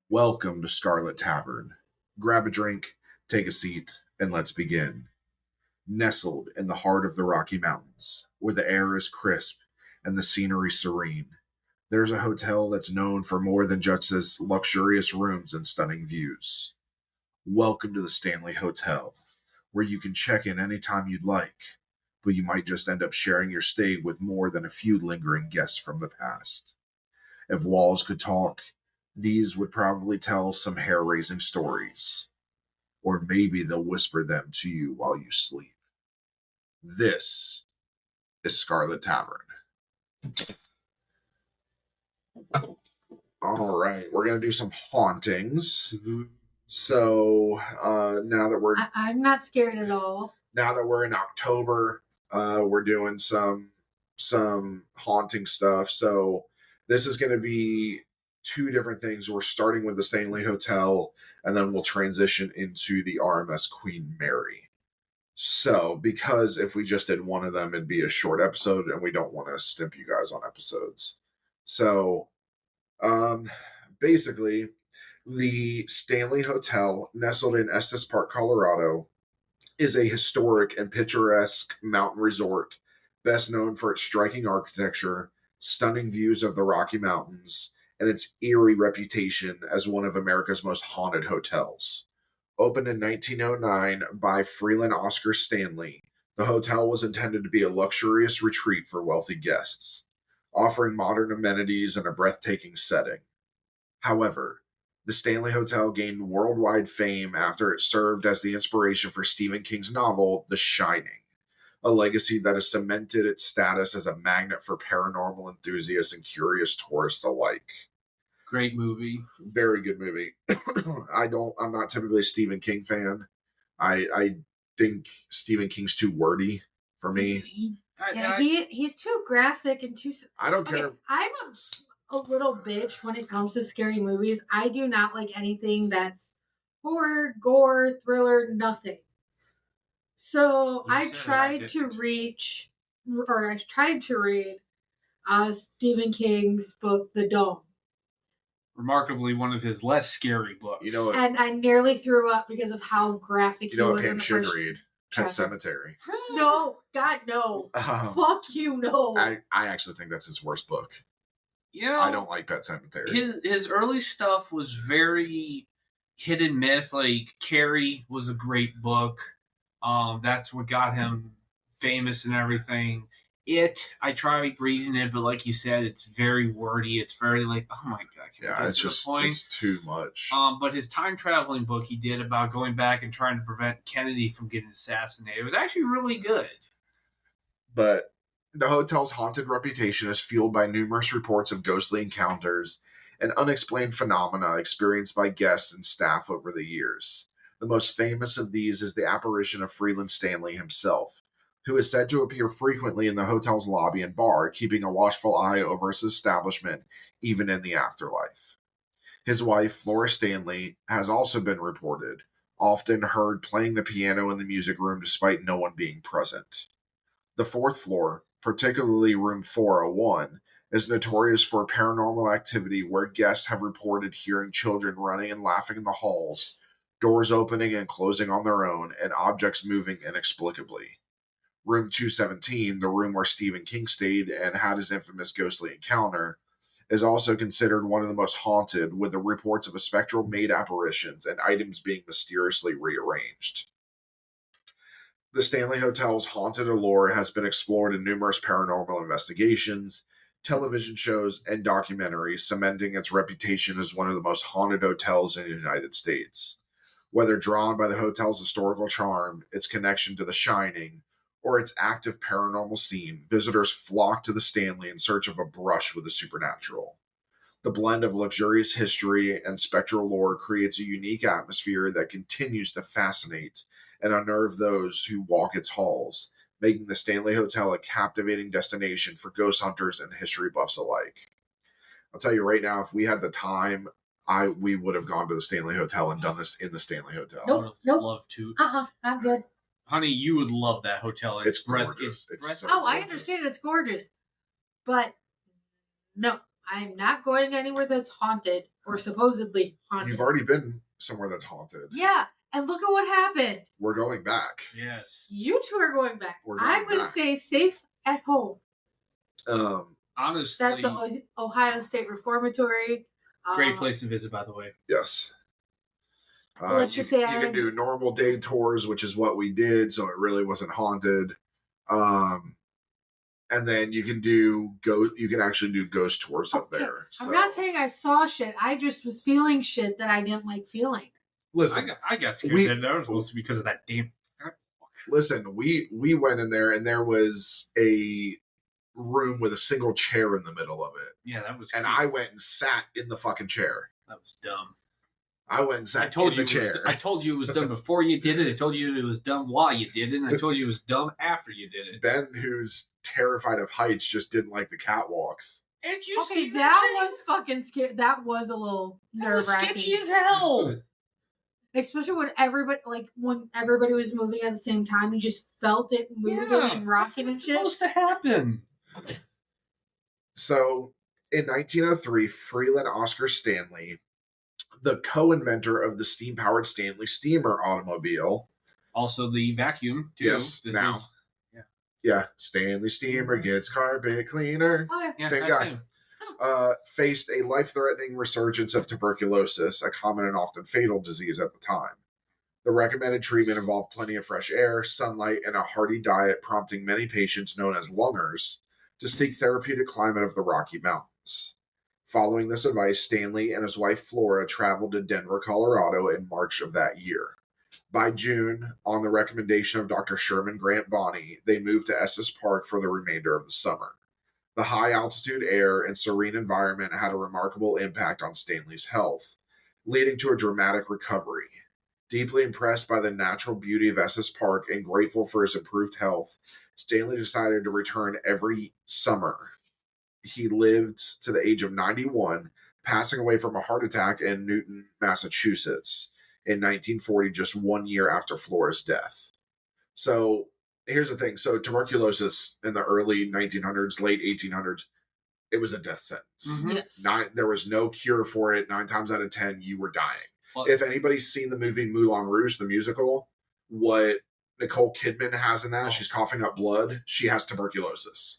Welcome to Scarlet Tavern. Grab a drink, take a seat, and let's begin. Nestled in the heart of the Rocky Mountains, where the air is crisp and the scenery serene, there's a hotel that's known for more than just its luxurious rooms and stunning views. Welcome to the Stanley Hotel, where you can check in anytime you'd like, but you might just end up sharing your stay with more than a few lingering guests from the past. If walls could talk, these would probably tell some hair-raising stories. Or maybe they'll whisper them to you while you sleep. This is Scarlet Tavern. All right, we're going to do some hauntings. So now that we're... I'm not scared at all. Now that we're in October, we're doing some haunting stuff. So this is going to be two different things. We're starting with the Stanley Hotel, and then we'll transition into the RMS Queen Mary. So, because if we just did one of them, it'd be a short episode, and we don't want to stimp you guys on episodes. So, basically, the Stanley Hotel, nestled in Estes Park, Colorado, is a historic and picturesque mountain resort, best known for its striking architecture, stunning views of the Rocky Mountains, and its eerie reputation as one of America's most haunted hotels. Opened in 1909 by Freeland Oscar Stanley, the hotel was intended to be a luxurious retreat for wealthy guests, offering modern amenities and a breathtaking setting. However, the Stanley Hotel gained worldwide fame after it served as the inspiration for Stephen King's novel, The Shining, a legacy that has cemented its status as a magnet for paranormal enthusiasts and curious tourists alike. Great movie. Very good movie. I'm not typically a Stephen King fan. I think Stephen King's too wordy for me. He's too graphic and too... I don't care. I'm a little bitch when it comes to scary movies. I do not like anything that's horror, gore, thriller, nothing. So I tried to read Stephen King's book, The Dome. Remarkably, one of his less scary books. You know what, and I nearly threw up because of how graphic he was. You know what Pam should read? Pet Sematary. No, God, no. Fuck you, no. I actually think that's his worst book. You know, I don't like Pet Sematary. His early stuff was very hit and miss. Like Carrie was a great book. That's what got him famous and everything. I tried reading it, but like you said, it's very wordy. It's very like, oh my god, it's too much. But his time traveling book he did about going back and trying to prevent Kennedy from getting assassinated was actually really good. But the hotel's haunted reputation is fueled by numerous reports of ghostly encounters and unexplained phenomena experienced by guests and staff over the years. The most famous of these is the apparition of Freeland Stanley himself, who is said to appear frequently in the hotel's lobby and bar, keeping a watchful eye over his establishment even in the afterlife. His wife, Flora Stanley, has also been reported, often heard playing the piano in the music room despite no one being present. The fourth floor, particularly room 401, is notorious for paranormal activity where guests have reported hearing children running and laughing in the halls, doors opening and closing on their own, and objects moving inexplicably. Room 217, the room where Stephen King stayed and had his infamous ghostly encounter, is also considered one of the most haunted, with the reports of a spectral maid apparitions and items being mysteriously rearranged. The Stanley Hotel's haunted allure has been explored in numerous paranormal investigations, television shows, and documentaries, cementing its reputation as one of the most haunted hotels in the United States. Whether drawn by the hotel's historical charm, its connection to The Shining, or its active paranormal scene, visitors flock to the Stanley in search of a brush with the supernatural. The blend of luxurious history and spectral lore creates a unique atmosphere that continues to fascinate and unnerve those who walk its halls, making the Stanley Hotel a captivating destination for ghost hunters and history buffs alike. I'll tell you right now, if we had the time, we would have gone to the Stanley Hotel and done this in the Stanley Hotel. Nope. I would have loved to. I'm good. Honey, you would love that hotel. It's gorgeous. I understand it's gorgeous. But no, I'm not going anywhere that's haunted or supposedly haunted. You've already been somewhere that's haunted. Yeah, and look at what happened. We're going back. Yes. You two are going back. We're going I'm going to back. stay safe at home. Honestly, That's the Ohio State Reformatory. great place to visit, by the way. Yes. Let's just say you can do normal day tours, which is what we did, so it really wasn't haunted. And then you can actually do ghost tours up there. So. I'm not saying I saw shit. I just was feeling shit that I didn't like feeling. Listen, I got scared. That was mostly because of that damn. Listen, we went in there and there was a room with a single chair in the middle of it. Yeah, that was. And cute. I went and sat in the fucking chair. That was dumb. I went and sat in the chair. I told you it was dumb before you did it. I told you it was dumb while you did it. And I told you it was dumb after you did it. Ben, who's terrified of heights, just didn't like the catwalks. And you okay, that was fucking scary. That was a little nerve-wracking. Sketchy as hell. Especially when everybody was moving at the same time, you just felt it moving and rocking and shit. Supposed to happen. So, in 1903, Freeland Oscar Stanley, the co-inventor of the steam-powered Stanley steamer automobile, also the vacuum too. Yes, Stanley steamer gets carpet cleaner. Oh, Yeah, Same guy. Faced a life-threatening resurgence of tuberculosis, a common and often fatal disease at the time. The recommended treatment involved plenty of fresh air, sunlight, and a hearty diet, prompting many patients known as lungers to seek therapeutic climate of the Rocky Mountains. Following this advice, Stanley and his wife Flora traveled to Denver, Colorado in March of that year. By June, on the recommendation of Dr. Sherman Grant Bonney, they moved to Estes Park for the remainder of the summer. The high-altitude air and serene environment had a remarkable impact on Stanley's health, leading to a dramatic recovery. Deeply impressed by the natural beauty of Estes Park and grateful for his improved health, Stanley decided to return every summer. He lived to the age of 91, passing away from a heart attack in Newton, Massachusetts in 1940, just 1 year after Flora's death. So here's the thing. So tuberculosis in the early 1900s, late 1800s, it was a death sentence. Mm-hmm. Yes. There was no cure for it. 9 times out of 10, you were dying. Well, if anybody's seen the movie Moulin Rouge, the musical, what Nicole Kidman has in that, she's coughing up blood. She has tuberculosis.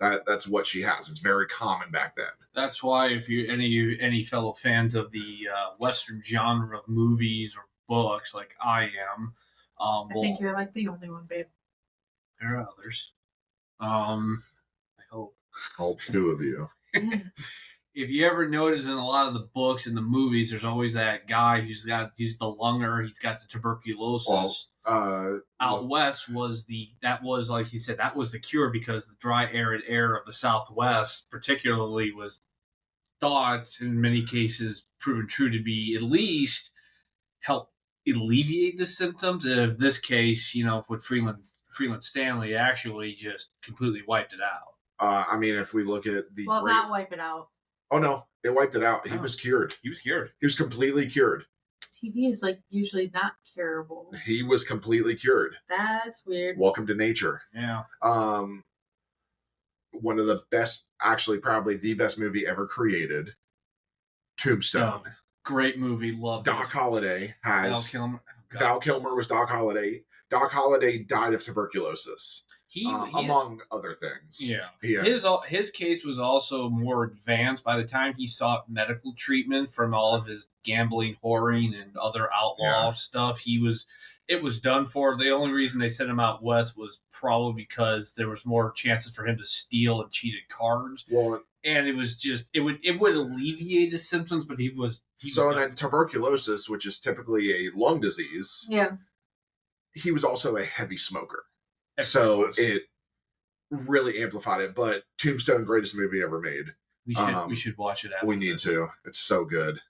That's what she has. It's very common back then. That's why if you any fellow fans of the Western genre of movies or books like I am, I think you're like the only one, babe. There are others. I hope. Hope two of you. If you ever notice in a lot of the books and the movies, there's always that guy he's the lunger, he's got the tuberculosis. Out west was like he said, that was the cure because the dry, arid air of the Southwest, particularly, was thought in many cases proven true to be at least help alleviate the symptoms. In this case, with Freeland Stanley actually just completely wiped it out. I mean, if we look at the not wipe it out. Oh no, it wiped it out. He was cured. He was cured. He was completely cured. TB is usually not curable. He was completely cured. That's weird. Welcome to nature. Yeah. One of the best, actually probably the best movie ever created, Tombstone. Great movie. Loved Doc Holliday has Val Kilmer. Val Kilmer was Doc Holliday. Doc Holliday died of tuberculosis. Among other things. Yeah. His case was also more advanced by the time he sought medical treatment from all of his gambling, whoring, and other outlaw stuff. It was done for. The only reason they sent him out west was probably because there was more chances for him to steal and cheat at cards. Well, and it was just it would alleviate his symptoms, but he was then tuberculosis, which is typically a lung disease. Yeah. He was also a heavy smoker. So it really amplified it. But Tombstone, greatest movie ever made. We should watch it after. We need to. It's so good.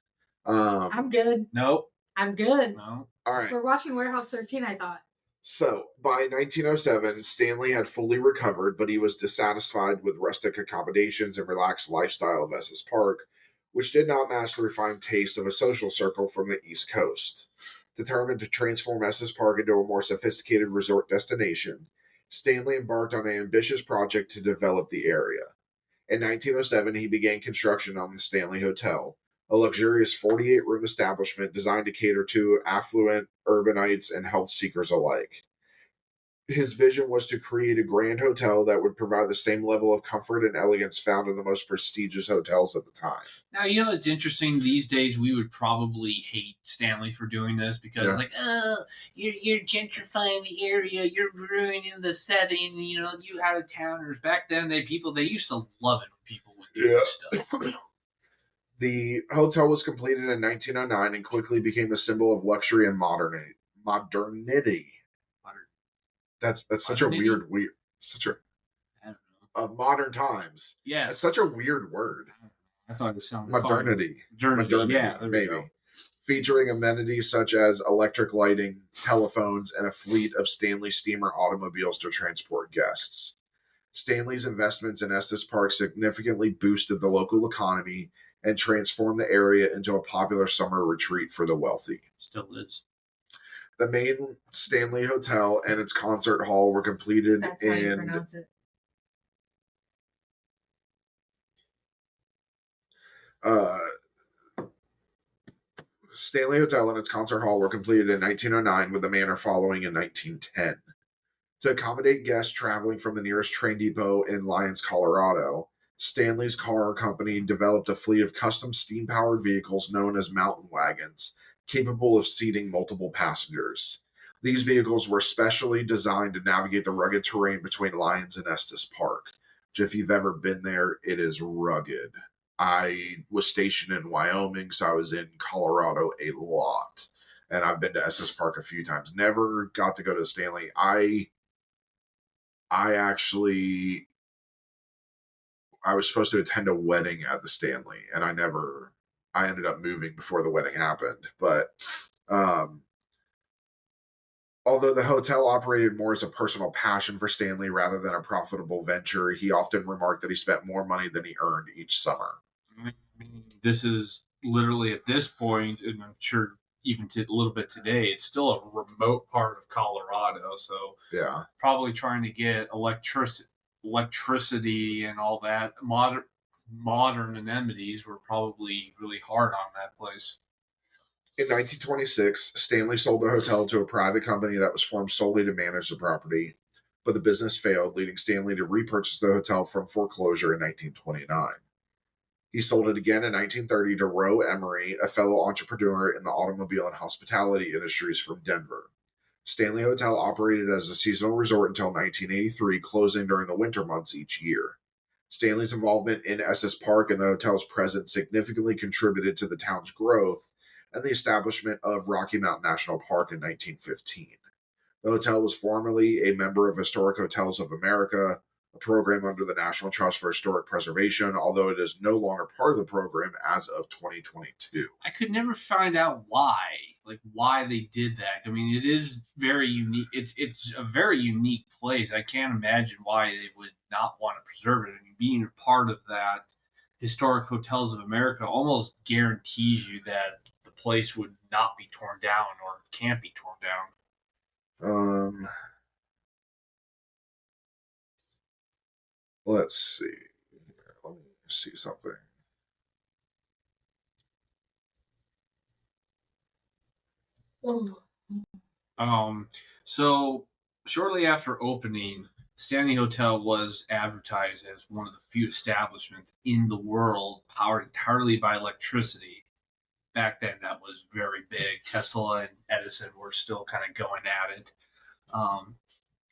I'm good. Nope. I'm good. No. All right. We're watching Warehouse 13, I thought. So, by 1907, Stanley had fully recovered, but he was dissatisfied with rustic accommodations and relaxed lifestyle of Estes Park, which did not match the refined taste of a social circle from the East Coast. Determined to transform Estes Park into a more sophisticated resort destination, Stanley embarked on an ambitious project to develop the area. In 1907, he began construction on the Stanley Hotel, a luxurious 48-room establishment designed to cater to affluent urbanites and health seekers alike. His vision was to create a grand hotel that would provide the same level of comfort and elegance found in the most prestigious hotels at the time. Now, it's interesting. These days, we would probably hate Stanley for doing this because, Yeah. like, oh, you're gentrifying the area, you're ruining the setting. You out of towners. Back then, they used to love it when people would do this stuff. The hotel was completed in 1909 and quickly became a symbol of luxury and modernity. That's such a weird such a I don't know. of modern times. Yes. It's such a weird word. I thought it was sounding Modernity. Modernity. Yeah, there we go. Featuring amenities such as electric lighting, telephones, and a fleet of Stanley steamer automobiles to transport guests. Stanley's investments in Estes Park significantly boosted the local economy and transformed the area into a popular summer retreat for the wealthy. Still is. The main Stanley Hotel and its concert hall were completed That's how you pronounce it. Stanley Hotel and its concert hall were completed in 1909, with the manor following in 1910. To accommodate guests traveling from the nearest train depot in Lyons, Colorado, Stanley's car company developed a fleet of custom steam-powered vehicles known as mountain wagons, capable of seating multiple passengers. These vehicles were specially designed to navigate the rugged terrain between Lyons and Estes Park, which, if you've ever been there, it is rugged. I was stationed in Wyoming, so I was in Colorado a lot. And I've been to Estes Park a few times. Never got to go to Stanley. I was supposed to attend a wedding at the Stanley, and I ended up moving before the wedding happened. But although the hotel operated more as a personal passion for Stanley rather than a profitable venture, he often remarked that he spent more money than he earned each summer. I mean, this is literally at this point, and I'm sure even a little bit today, it's still a remote part of Colorado. So yeah, probably trying to get electricity and all that modern amenities were probably really hard on that place. In 1926, Stanley sold the hotel to a private company that was formed solely to manage the property, but the business failed, leading Stanley to repurchase the hotel from foreclosure in 1929. He sold it again in 1930 to Roe Emery, a fellow entrepreneur in the automobile and hospitality industries from Denver. Stanley Hotel operated as a seasonal resort until 1983, closing during the winter months each year. Stanley's involvement in Estes Park and the hotel's presence significantly contributed to the town's growth and the establishment of Rocky Mountain National Park in 1915. The hotel was formerly a member of Historic Hotels of America, a program under the National Trust for Historic Preservation, although it is no longer part of the program as of 2022. I could never find out why they did that. I mean, it is very unique. It's a very unique place. I can't imagine why they would not want to preserve it. I mean, being a part of that Historic Hotels of America almost guarantees you that the place would not be torn down or can't be torn down. Let's see. Let me see something. So shortly after opening, Stanley Hotel was advertised as one of the few establishments in the world powered entirely by electricity. Back then, that was very big. Tesla and Edison were still kind of going at it.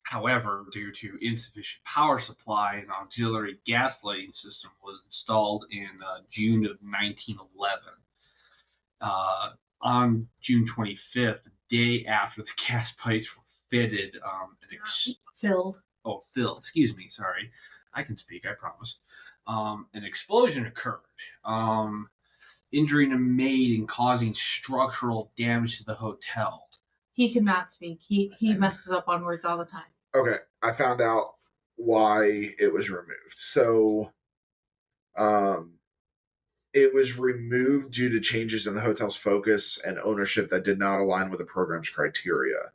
However, due to insufficient power supply, an auxiliary gas lighting system was installed in June of 1911. On June 25th, the day after the gas pipes were fitted, Filled. Excuse me, sorry. I can speak, I promise. An explosion occurred, injuring a maid and causing structural damage to the hotel. He could not speak. He messes up on words all the time. Okay, I found out why it was removed. So, it was removed due to changes in the hotel's focus and ownership that did not align with the program's criteria.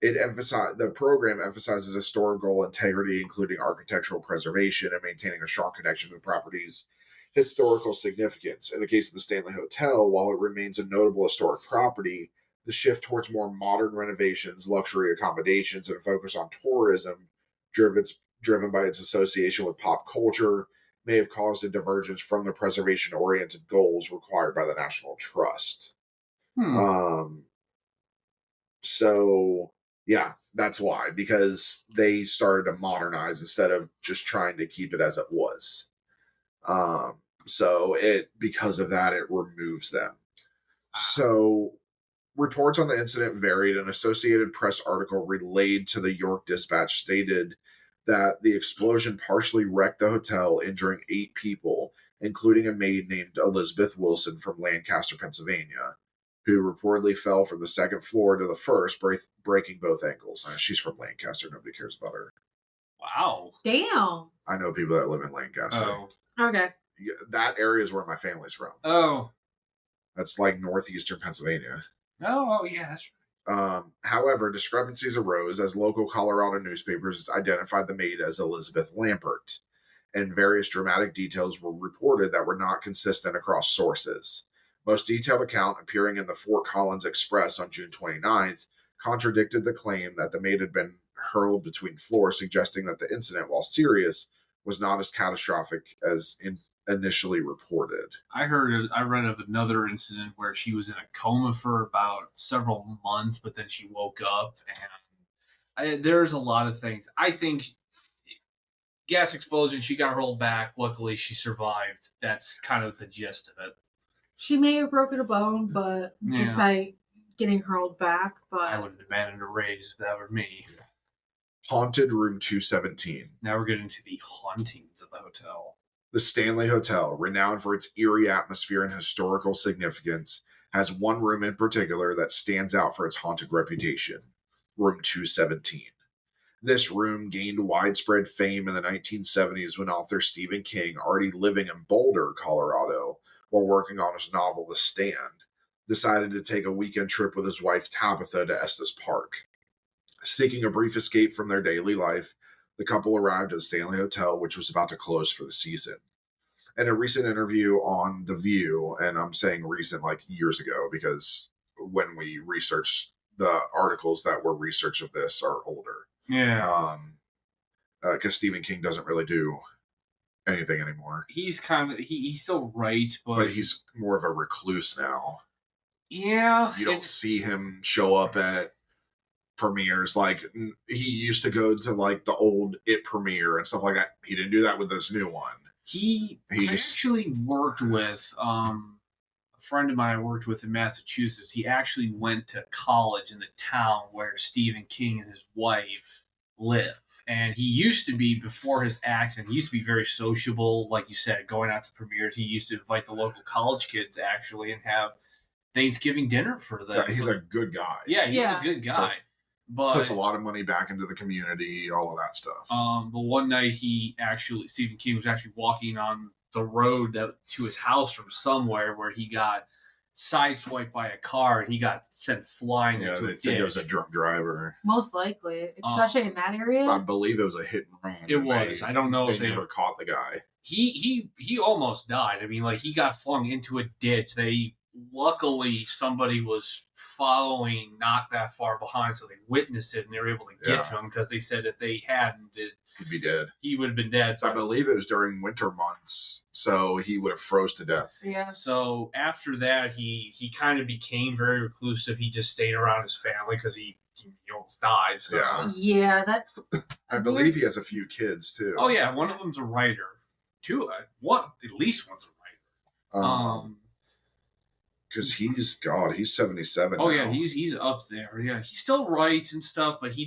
The program emphasizes historical integrity, including architectural preservation and maintaining a strong connection to the property's historical significance. In the case of the Stanley Hotel, while it remains a notable historic property, the shift towards more modern renovations, luxury accommodations, and a focus on tourism, driven by its association with pop culture, may have caused a divergence from the preservation-oriented goals required by the National Trust. Hmm. So yeah, that's why, because they started to modernize instead of just trying to keep it as it was. Because of that, it removes them. So reports on the incident varied. An Associated Press article relayed to the York Dispatch stated that the explosion partially wrecked the hotel, injuring 8 people, including a maid named Elizabeth Wilson from Lancaster, Pennsylvania, who reportedly fell from the second floor to the first, breaking both ankles. She's from Lancaster. Nobody cares about her. Wow. Damn. I know people that live in Lancaster. Oh. Okay. That area is where my family's from. Oh. That's like northeastern Pennsylvania. Oh, yeah, that's right. However, discrepancies arose as local Colorado newspapers identified the maid as Elizabeth Lampert, and various dramatic details were reported that were not consistent across sources. Most detailed account appearing in the Fort Collins Express on June 29th contradicted the claim that the maid had been hurled between floors, suggesting that the incident, while serious, was not as catastrophic as initially reported. I read of another incident where she was in a coma for about several months, but then she woke up, and there's a lot of things. I think gas explosion, she got hurled back. Luckily, she survived. That's kind of the gist of it. She may have broken a bone, but just by getting hurled back. But I would have demanded a raise if that were me. Haunted Room 217. Now we're getting to the hauntings of the hotel. The Stanley Hotel, renowned for its eerie atmosphere and historical significance, has one room in particular that stands out for its haunted reputation, Room 217. This room gained widespread fame in the 1970s when author Stephen King, already living in Boulder, Colorado, while working on his novel The Stand, decided to take a weekend trip with his wife Tabitha to Estes Park. Seeking a brief escape from their daily life, the couple arrived at the Stanley Hotel, which was about to close for the season. In a recent interview on The View, and I'm saying recent like years ago because when we researched the articles that were research of this are older. Yeah. Because Stephen King doesn't really do anything anymore. He's kind of he still writes, but he's more of a recluse now. Yeah, you don't see him show up at premieres like he used to go to, like the old It premiere and stuff like that. He didn't do that with this new one. He actually worked with a friend of mine I worked with in Massachusetts. He actually went to college in the town where Stephen King and his wife live. And he used to be, before his accident, he used to be very sociable, like you said, going out to premieres. He used to invite the local college kids, actually, and have Thanksgiving dinner for them. Yeah, he's a good guy. Yeah, he's a good guy. But puts a lot of money back into the community, all of that stuff. But one night Stephen King was actually walking on the road to his house from somewhere where he got sideswiped by a car and he got sent flying into a ditch. Think it was a drunk driver. Most likely, especially in that area. I believe it was a hit and run. It was. I don't know if they never caught the guy. He almost died. I mean, like, he got flung into a ditch. Luckily, somebody was following not that far behind, so they witnessed it and they were able to get to him, because they said if they hadn't, he'd be dead. He would have been dead. So I believe it was during winter months, so he would have froze to death. Yeah. So after that, he kind of became very reclusive. He just stayed around his family because he almost died. So. Yeah, that. I believe he has a few kids too. Oh yeah, one of them's a writer. At least one's a writer. Because he's 77 Oh, now. yeah, he's up there. Yeah, he still writes and stuff, but he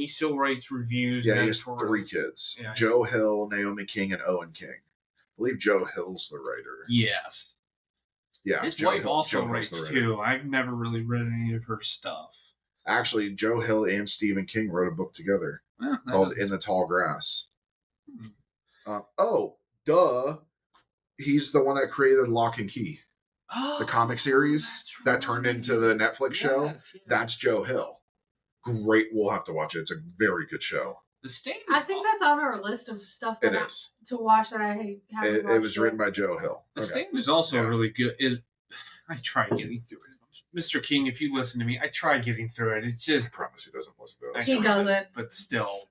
still writes reviews. Yeah, he has 3 kids. Yeah, Joe Hill, Naomi King, and Owen King. I believe Joe Hill's the writer. Yes. Yeah, his wife also writes, too. I've never really read any of her stuff. Actually, Joe Hill and Stephen King wrote a book together called In the Tall Grass. He's the one that created Lock and Key. The comic series that turned into the Netflix show, that's Joe Hill. great. We'll have to watch it. It's a very good show. The Stand. I think that's on our list of stuff that to watch that I haven't watched. It was written by Joe Hill. The Stand is also really good. I tried getting through it. Mr. King, if you listen to me, I tried getting through it. It's just. I promise he doesn't listen to us. He doesn't. But still,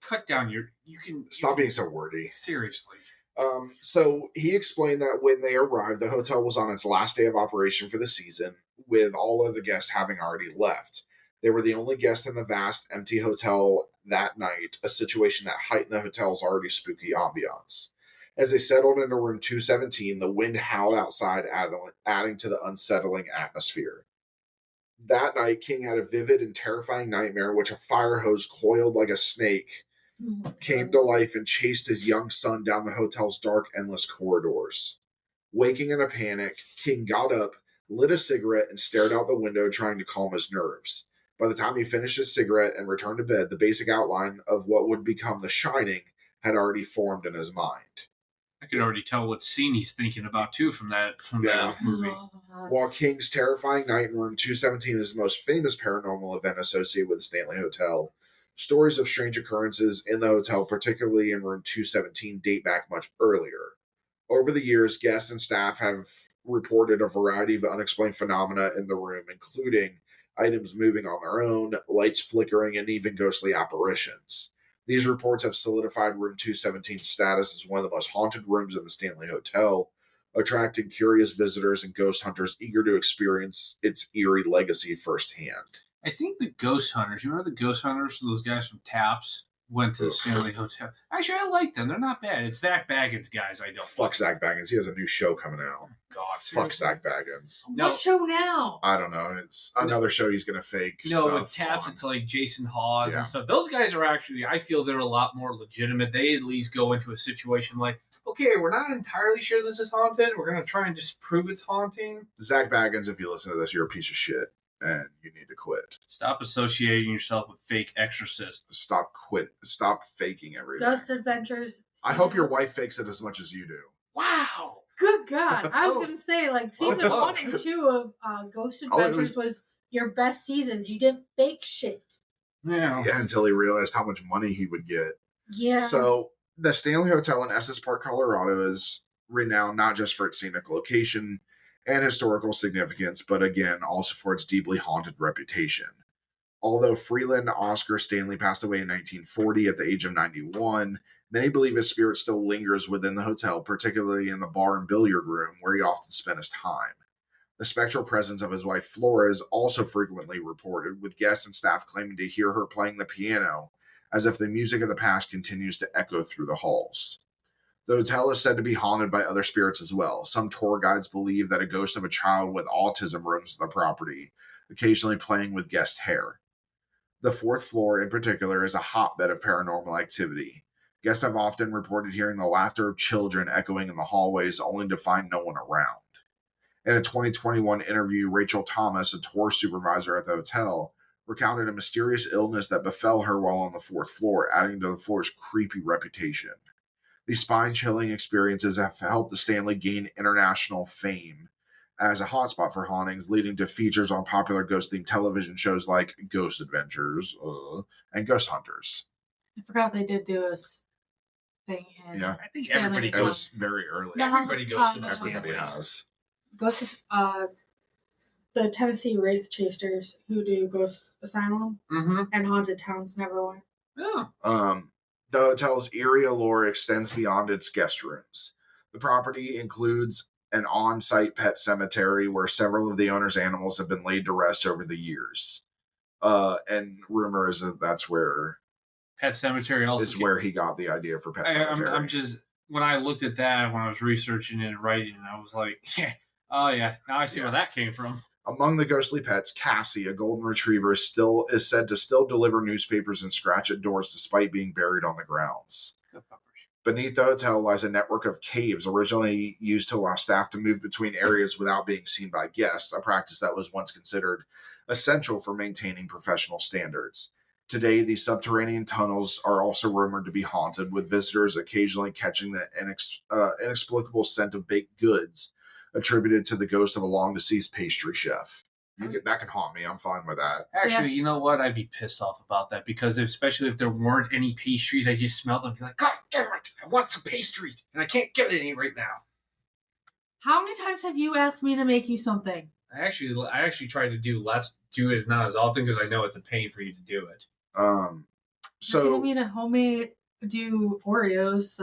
cut down you can. Stop being so wordy. Seriously. So he explained that when they arrived, the hotel was on its last day of operation for the season, with all of the guests having already left. They were the only guests in the vast, empty hotel that night, a situation that heightened the hotel's already spooky ambiance. As they settled into room 217, the wind howled outside, adding to the unsettling atmosphere. That night, King had a vivid and terrifying nightmare in which a fire hose coiled like a snake came to life and chased his young son down the hotel's dark, endless corridors. Waking in a panic, King got up, lit a cigarette, and stared out the window, trying to calm his nerves. By the time he finished his cigarette and returned to bed, the basic outline of what would become The Shining had already formed in his mind. I could already tell what scene he's thinking about, too, from that movie. While King's terrifying night in room 217 is the most famous paranormal event associated with the Stanley Hotel, stories of strange occurrences in the hotel, particularly in room 217, date back much earlier. Over the years, guests and staff have reported a variety of unexplained phenomena in the room, including items moving on their own, lights flickering, and even ghostly apparitions. These reports have solidified room 217's status as one of the most haunted rooms in the Stanley Hotel, attracting curious visitors and ghost hunters eager to experience its eerie legacy firsthand. I think the ghost hunters, you remember the ghost hunters, those guys from Taps, went to the Stanley Hotel. Actually, I like them. They're not bad. It's Zach Baggins, guys. I don't. Fuck Zach Baggins. He has a new show coming out. God, fuck Zach Baggins. What show now? I don't know. It's another show he's going to fake. No, with Taps, it's like Jason Hawes and stuff. Those guys are actually, I feel they're a lot more legitimate. They at least go into a situation like, okay, we're not entirely sure this is haunted. We're going to try and just prove it's haunting. Zach Baggins, if you listen to this, you're a piece of shit. And you need to quit. Stop associating yourself with fake exorcists. Stop faking everything. Ghost Adventures. I hope your wife fakes it as much as you do. Wow. Good God. I was going to say, like, season 1 and 2 of Ghost Adventures was your best seasons. You didn't fake shit. Yeah, until he realized how much money he would get. Yeah. So, the Stanley Hotel in Estes Park, Colorado is renowned not just for its scenic location and historical significance, but again, also for its deeply haunted reputation. Although Freeland Oscar Stanley passed away in 1940 at the age of 91, many believe his spirit still lingers within the hotel, particularly in the bar and billiard room where he often spent his time. The spectral presence of his wife Flora is also frequently reported, with guests and staff claiming to hear her playing the piano, as if the music of the past continues to echo through the halls. The hotel is said to be haunted by other spirits as well. Some tour guides believe that a ghost of a child with autism roams the property, occasionally playing with guest hair. The fourth floor, in particular, is a hotbed of paranormal activity. Guests have often reported hearing the laughter of children echoing in the hallways, only to find no one around. In a 2021 interview, Rachel Thomas, a tour supervisor at the hotel, recounted a mysterious illness that befell her while on the fourth floor, adding to the floor's creepy reputation. These spine-chilling experiences have helped the Stanley gain international fame as a hotspot for hauntings, leading to features on popular ghost-themed television shows like Ghost Adventures and Ghost Hunters. I forgot they did do a thing in I think Stanley everybody It goes. was very early. Everybody goes to the Everybody Stanley. has. Ghost the Tennessee Wraith Chasers who do Ghost Asylum and Haunted Towns never went. Yeah. The hotel's eerie allure extends beyond its guest rooms. The property includes an on-site pet cemetery where several of the owner's animals have been laid to rest over the years. And rumor is that that's where Pet Cemetery also is where he got the idea for Pet Cemetery. I'm just, when I looked at that, when I was researching it and writing it, I was like, oh yeah, now I see where that came from. Among the ghostly pets, Cassie, a golden retriever, is said to still deliver newspapers and scratch at doors despite being buried on the grounds. Beneath the hotel lies a network of caves originally used to allow staff to move between areas without being seen by guests, a practice that was once considered essential for maintaining professional standards. Today, these subterranean tunnels are also rumored to be haunted, with visitors occasionally catching the inexplicable scent of baked goods attributed to the ghost of a long-deceased pastry chef. That can haunt me. I'm fine with that. Actually, you know what? I'd be pissed off about that because especially if there weren't any pastries, I just smelled them. I'd be like, God damn it! I want some pastries, and I can't get any right now. How many times have you asked me to make you something? I actually try to do it not as often because I know it's a pain for you to do it. So I mean, a homemade do Oreos,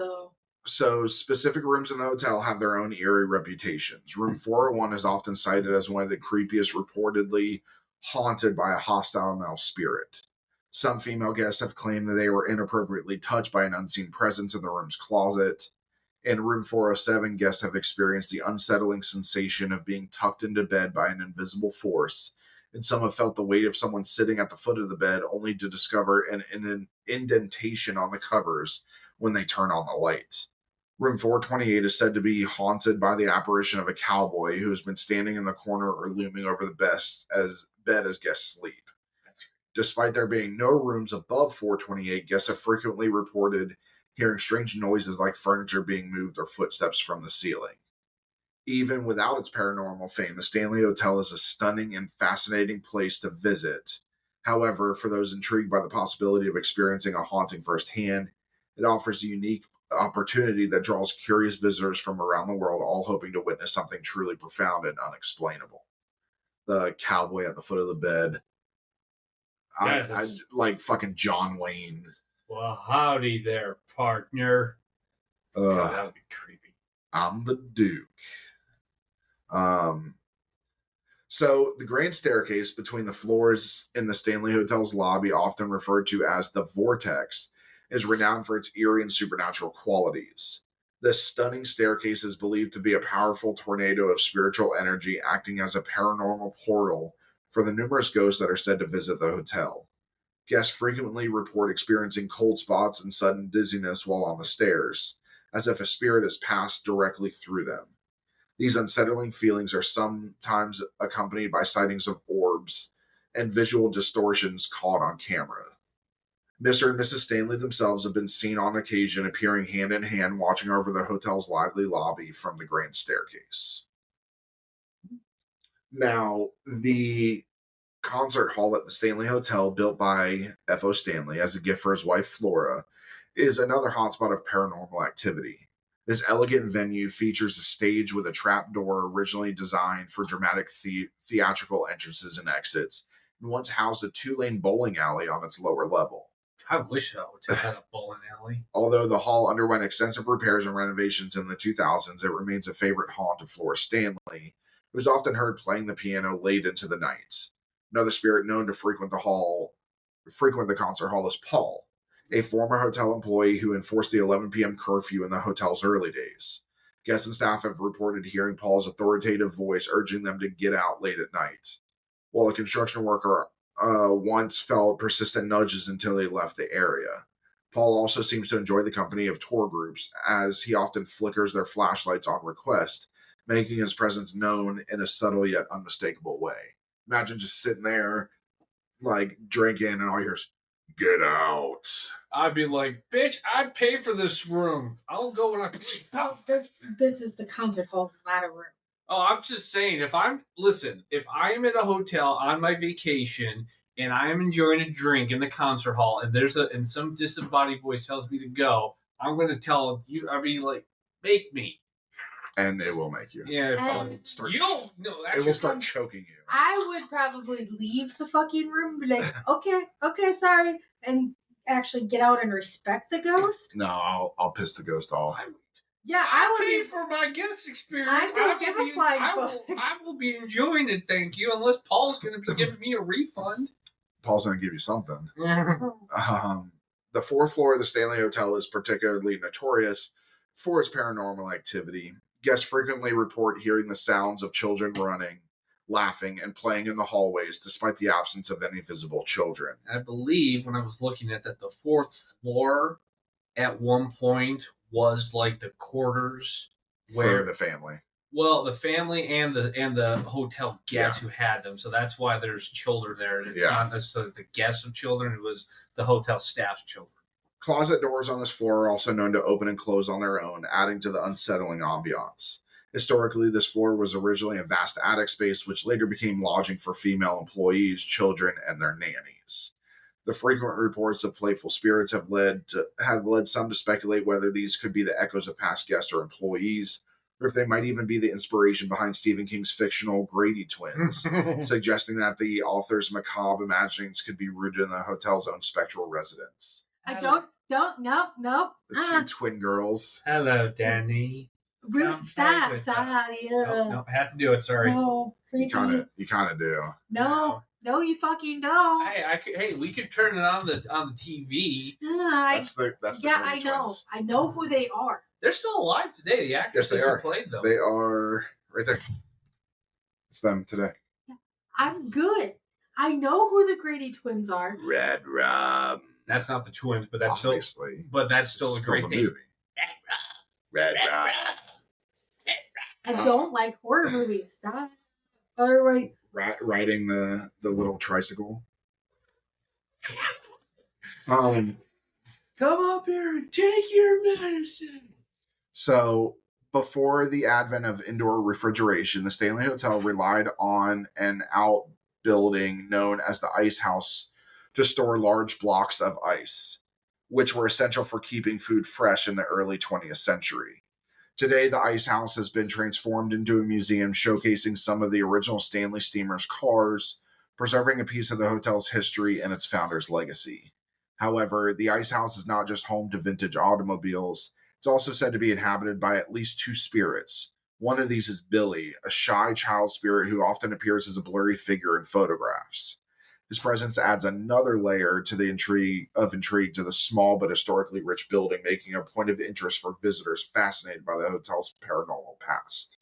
So specific rooms in the hotel have their own eerie reputations. Room 401 is often cited as one of the creepiest, reportedly haunted by a hostile male spirit. Some female guests have claimed that they were inappropriately touched by an unseen presence in the room's closet. In room 407, guests have experienced the unsettling sensation of being tucked into bed by an invisible force, and some have felt the weight of someone sitting at the foot of the bed only to discover an indentation on the covers when they turn on the lights. Room 428 is said to be haunted by the apparition of a cowboy who has been standing in the corner or looming over the bed as guests sleep. Despite there being no rooms above 428, guests have frequently reported hearing strange noises like furniture being moved or footsteps from the ceiling. Even without its paranormal fame, the Stanley Hotel is a stunning and fascinating place to visit. However, for those intrigued by the possibility of experiencing a haunting firsthand, it offers a unique opportunity that draws curious visitors from around the world, all hoping to witness something truly profound and unexplainable. The cowboy at the foot of the bed. I like fucking John Wayne. Well, howdy there, partner. God, that would be creepy. I'm the Duke. So the grand staircase between the floors in the Stanley Hotel's lobby, often referred to as the Vortex, is renowned for its eerie and supernatural qualities. This stunning staircase is believed to be a powerful tornado of spiritual energy acting as a paranormal portal for the numerous ghosts that are said to visit the hotel. Guests frequently report experiencing cold spots and sudden dizziness while on the stairs, as if a spirit has passed directly through them. These unsettling feelings are sometimes accompanied by sightings of orbs and visual distortions caught on camera. Mr. and Mrs. Stanley themselves have been seen on occasion appearing hand in hand watching over the hotel's lively lobby from the grand staircase. Now, the concert hall at the Stanley Hotel, built by F.O. Stanley as a gift for his wife Flora, is another hotspot of paranormal activity. This elegant venue features a stage with a trapdoor originally designed for dramatic theatrical entrances and exits, and once housed a 2-lane bowling alley on its lower level. I wish I would have had a bowling alley. Although the hall underwent extensive repairs and renovations in the 2000s, it remains a favorite haunt of Flora Stanley, who's often heard playing the piano late into the night. Another spirit known to frequent the concert hall is Paul, a former hotel employee who enforced the 11 p.m. curfew in the hotel's early days. Guests and staff have reported hearing Paul's authoritative voice urging them to get out late at night, while a construction worker once felt persistent nudges until they left the area. Paul also seems to enjoy the company of tour groups, as he often flickers their flashlights on request, making his presence known in a subtle yet unmistakable way. Imagine just sitting there, like, drinking, and all you hear is, "Get out." I'd be like, bitch, I pay for this room. I'll go when I pay. This is the concert hall, not a room. Oh, I'm just saying, if I'm at a hotel on my vacation and I'm enjoying a drink in the concert hall and some disembodied voice tells me to go, I'm going to tell you, make me. And it will make you. Yeah, it will start choking you. I would probably leave the fucking room, be like, okay, sorry, and actually get out and respect the ghost. No, I'll piss the ghost off. Yeah, I would pay for my guest experience. I don't give a flying fuck. I will be enjoying it, thank you, unless Paul's going to be giving me a refund. Paul's going to give you something. The fourth floor of the Stanley Hotel is particularly notorious for its paranormal activity. Guests frequently report hearing the sounds of children running, laughing, and playing in the hallways, despite the absence of any visible children. I believe when I was looking at that, the fourth floor at one point was like the quarters for the family. Well, the family and the hotel guests who had them. So that's why there's children there. And it's not necessarily the guests of children. It was the hotel staff's children. Closet doors on this floor are also known to open and close on their own, adding to the unsettling ambiance. Historically, this floor was originally a vast attic space, which later became lodging for female employees, children, and their nannies. The frequent reports of playful spirits have led some to speculate whether these could be the echoes of past guests or employees, or if they might even be the inspiration behind Stephen King's fictional Grady twins, suggesting that the author's macabre imaginings could be rooted in the hotel's own spectral residents. I don't, no. The two twin girls. Hello, Danny. Really, stop. Oh, no, I have to do it. Sorry. No, You kind of do. No, you fucking don't. Hey, we could turn it on the TV. That's the I know. twins. I know who they are. They're still alive today. The actors Yes, they are. who played them. They are right there. It's them today. I'm good. I know who the Grady twins are. Red Rum. That's not the twins, but that's Obviously. still a great thing. movie. Red Rum. I don't like horror movies. Stop. All right. Riding the little tricycle. Come up here and take your medicine. So, before the advent of indoor refrigeration, the Stanley Hotel relied on an outbuilding known as the Ice House to store large blocks of ice, which were essential for keeping food fresh in the early 20th century. Today, the Ice House has been transformed into a museum showcasing some of the original Stanley steamer's cars, preserving a piece of the hotel's history and its founder's legacy. However, the Ice House is not just home to vintage automobiles. It's also said to be inhabited by at least two spirits. One of these is Billy, a shy child spirit who often appears as a blurry figure in photographs. His presence adds another layer to the intrigue to the small but historically rich building, making it a point of interest for visitors fascinated by the hotel's paranormal past.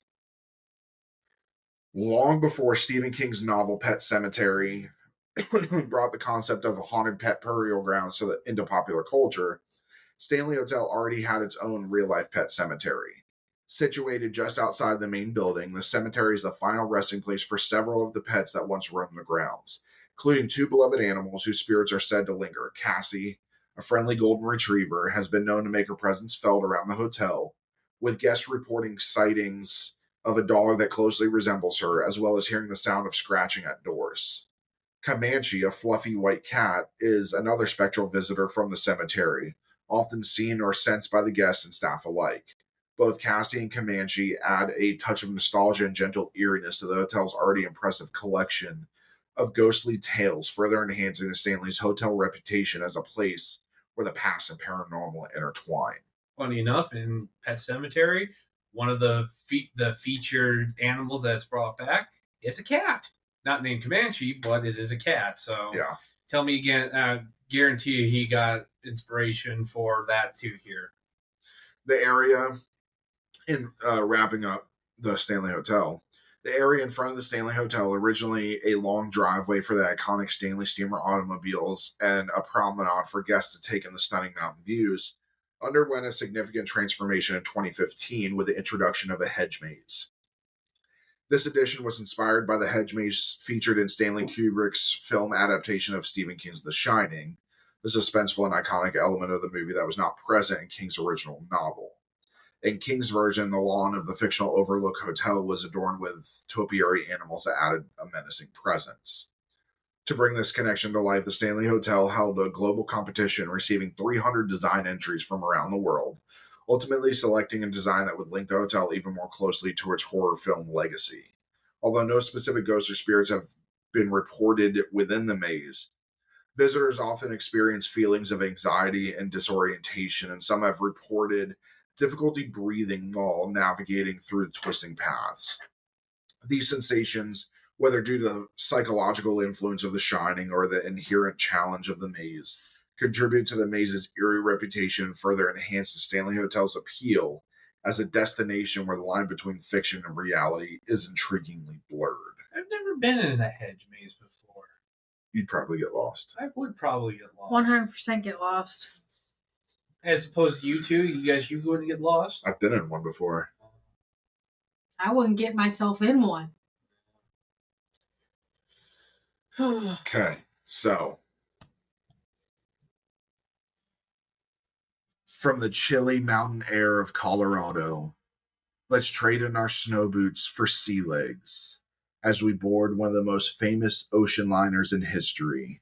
Long before Stephen King's novel Pet Sematary brought the concept of haunted pet burial grounds into popular culture, Stanley Hotel already had its own real-life pet cemetery. Situated just outside the main building, the cemetery is the final resting place for several of the pets that once roamed the grounds, including two beloved animals whose spirits are said to linger. Cassie, a friendly golden retriever, has been known to make her presence felt around the hotel, with guests reporting sightings of a dog that closely resembles her, as well as hearing the sound of scratching at doors. Comanche, a fluffy white cat, is another spectral visitor from the cemetery, often seen or sensed by the guests and staff alike. Both Cassie and Comanche add a touch of nostalgia and gentle eeriness to the hotel's already impressive collection of ghostly tales, further enhancing the Stanley's hotel reputation as a place where the past and paranormal intertwine. Funny enough, in Pet Sematary, one of the featured animals that's brought back is a cat. Not named Comanche, but it is a cat. So Yeah. Tell me again, guarantee you he got inspiration for that too here. The area, in wrapping up the Stanley Hotel, the area in front of the Stanley Hotel, originally a long driveway for the iconic Stanley steamer automobiles and a promenade for guests to take in the stunning mountain views, underwent a significant transformation in 2015 with the introduction of a hedge maze. This addition was inspired by the hedge maze featured in Stanley Kubrick's film adaptation of Stephen King's The Shining, the suspenseful and iconic element of the movie that was not present in King's original novel. In King's version, the lawn of the fictional Overlook Hotel was adorned with topiary animals that added a menacing presence. To bring this connection to life, the Stanley Hotel held a global competition, receiving 300 design entries from around the world, ultimately selecting a design that would link the hotel even more closely to its horror film legacy. Although no specific ghosts or spirits have been reported within the maze, visitors often experience feelings of anxiety and disorientation, and some have reported difficulty breathing while navigating through the twisting paths. These sensations, whether due to the psychological influence of The Shining or the inherent challenge of the maze, contribute to the maze's eerie reputation and further enhance the Stanley Hotel's appeal as a destination where the line between fiction and reality is intriguingly blurred. I've never been in a hedge maze before. You'd probably get lost. I would probably get lost. 100% get lost. As opposed to you two, you wouldn't get lost? I've been in one before. I wouldn't get myself in one. Okay, so from the chilly mountain air of Colorado Let's trade in our snow boots for sea legs as we board one of the most famous ocean liners in history.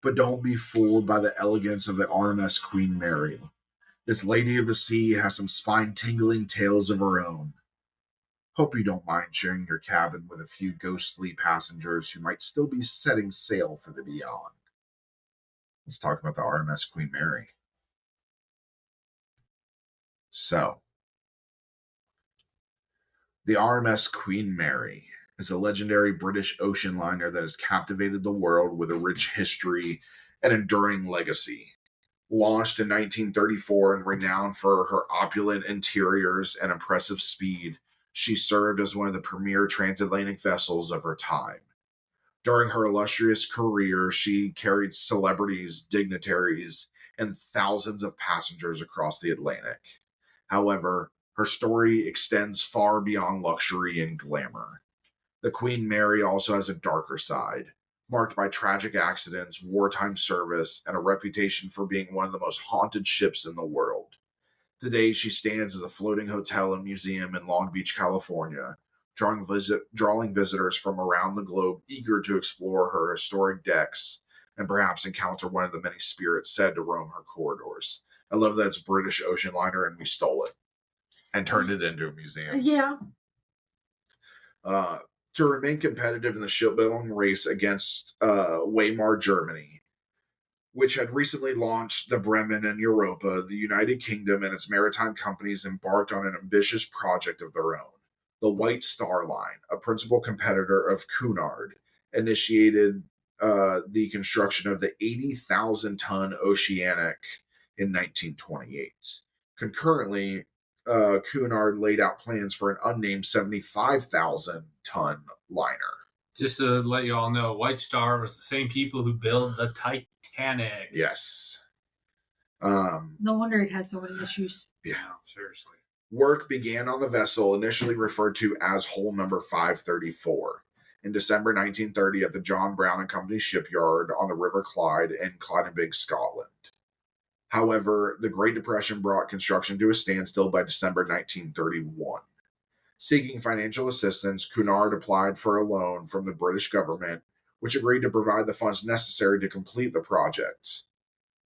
But don't be fooled by the elegance of the RMS Queen Mary. This lady of the sea has some spine-tingling tales of her own. Hope you don't mind sharing your cabin with a few ghostly passengers who might still be setting sail for the beyond. Let's talk about the RMS Queen Mary. So, the RMS Queen Mary is a legendary British ocean liner that has captivated the world with a rich history and enduring legacy. Launched in 1934 and renowned for her opulent interiors and impressive speed, she served as one of the premier transatlantic vessels of her time. During her illustrious career, she carried celebrities, dignitaries, and thousands of passengers across the Atlantic. However, her story extends far beyond luxury and glamour. The Queen Mary also has a darker side, marked by tragic accidents, wartime service, and a reputation for being one of the most haunted ships in the world. Today, she stands as a floating hotel and museum in Long Beach, California, drawing visitors from around the globe eager to explore her historic decks and perhaps encounter one of the many spirits said to roam her corridors. I love that it's a British ocean liner and we stole it and turned it into a museum. Yeah. To remain competitive in the shipbuilding race against Weimar Germany, which had recently launched the Bremen in Europa, the United Kingdom and its maritime companies embarked on an ambitious project of their own. The White Star Line, a principal competitor of Cunard, initiated the construction of the 80,000-ton Oceanic in 1928. Concurrently, Cunard laid out plans for an unnamed 75,000-ton liner. Just to let you all know, White Star was the same people who built the Titanic. Yes. No wonder it had so many issues. Yeah, seriously. Work began on the vessel, initially referred to as Hull Number 534, in December 1930 at the John Brown and Company shipyard on the River Clyde in Clydebank, Scotland. However, the Great Depression brought construction to a standstill by December 1931. Seeking financial assistance, Cunard applied for a loan from the British government, which agreed to provide the funds necessary to complete the project.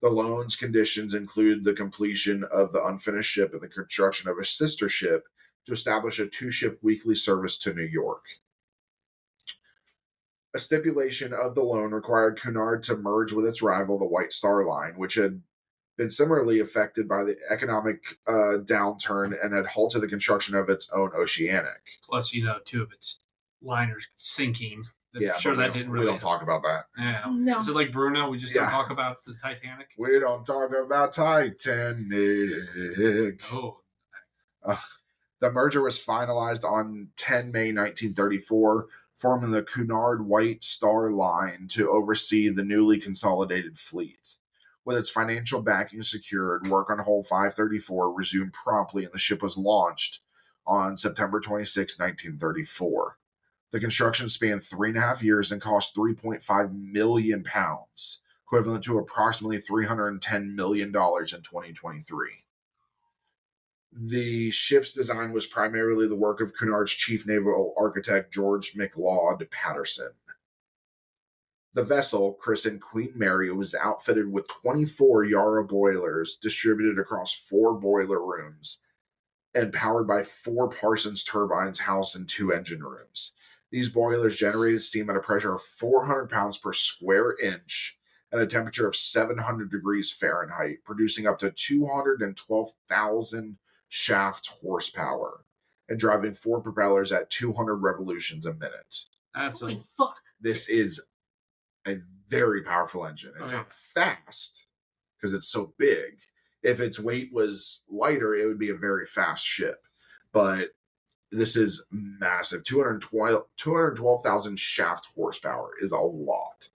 The loan's conditions include the completion of the unfinished ship and the construction of a sister ship to establish a 2-ship weekly service to New York. A stipulation of the loan required Cunard to merge with its rival, the White Star Line, which had been similarly affected by the economic downturn and had halted the construction of its own Oceanic. Plus, 2 of its liners sinking. Yeah, sure that didn't really. We don't talk about that. Yeah. No. Is it like Bruno? We just don't talk about the Titanic? We don't talk about Titanic. Oh. The merger was finalized on 10 May 1934, forming the Cunard White Star Line to oversee the newly consolidated fleet. With its financial backing secured, work on Hull 534 resumed promptly and the ship was launched on September 26, 1934. The construction spanned 3.5 years and cost £3.5 million, equivalent to approximately $310 million in 2023. The ship's design was primarily the work of Cunard's chief naval architect, George McLeod Patterson. The vessel, christened Queen Mary, was outfitted with 24 Yarra boilers distributed across 4 boiler rooms and powered by 4 Parsons turbines housed in 2 engine rooms. These boilers generated steam at a pressure of 400 pounds per square inch and a temperature of 700 degrees Fahrenheit, producing up to 212,000 shaft horsepower and driving 4 propellers at 200 revolutions a minute. Holy fuck. This is a very powerful engine. It's not fast because it's so big. If its weight was lighter, it would be a very fast ship. But this is massive. 212,000 shaft horsepower is a lot.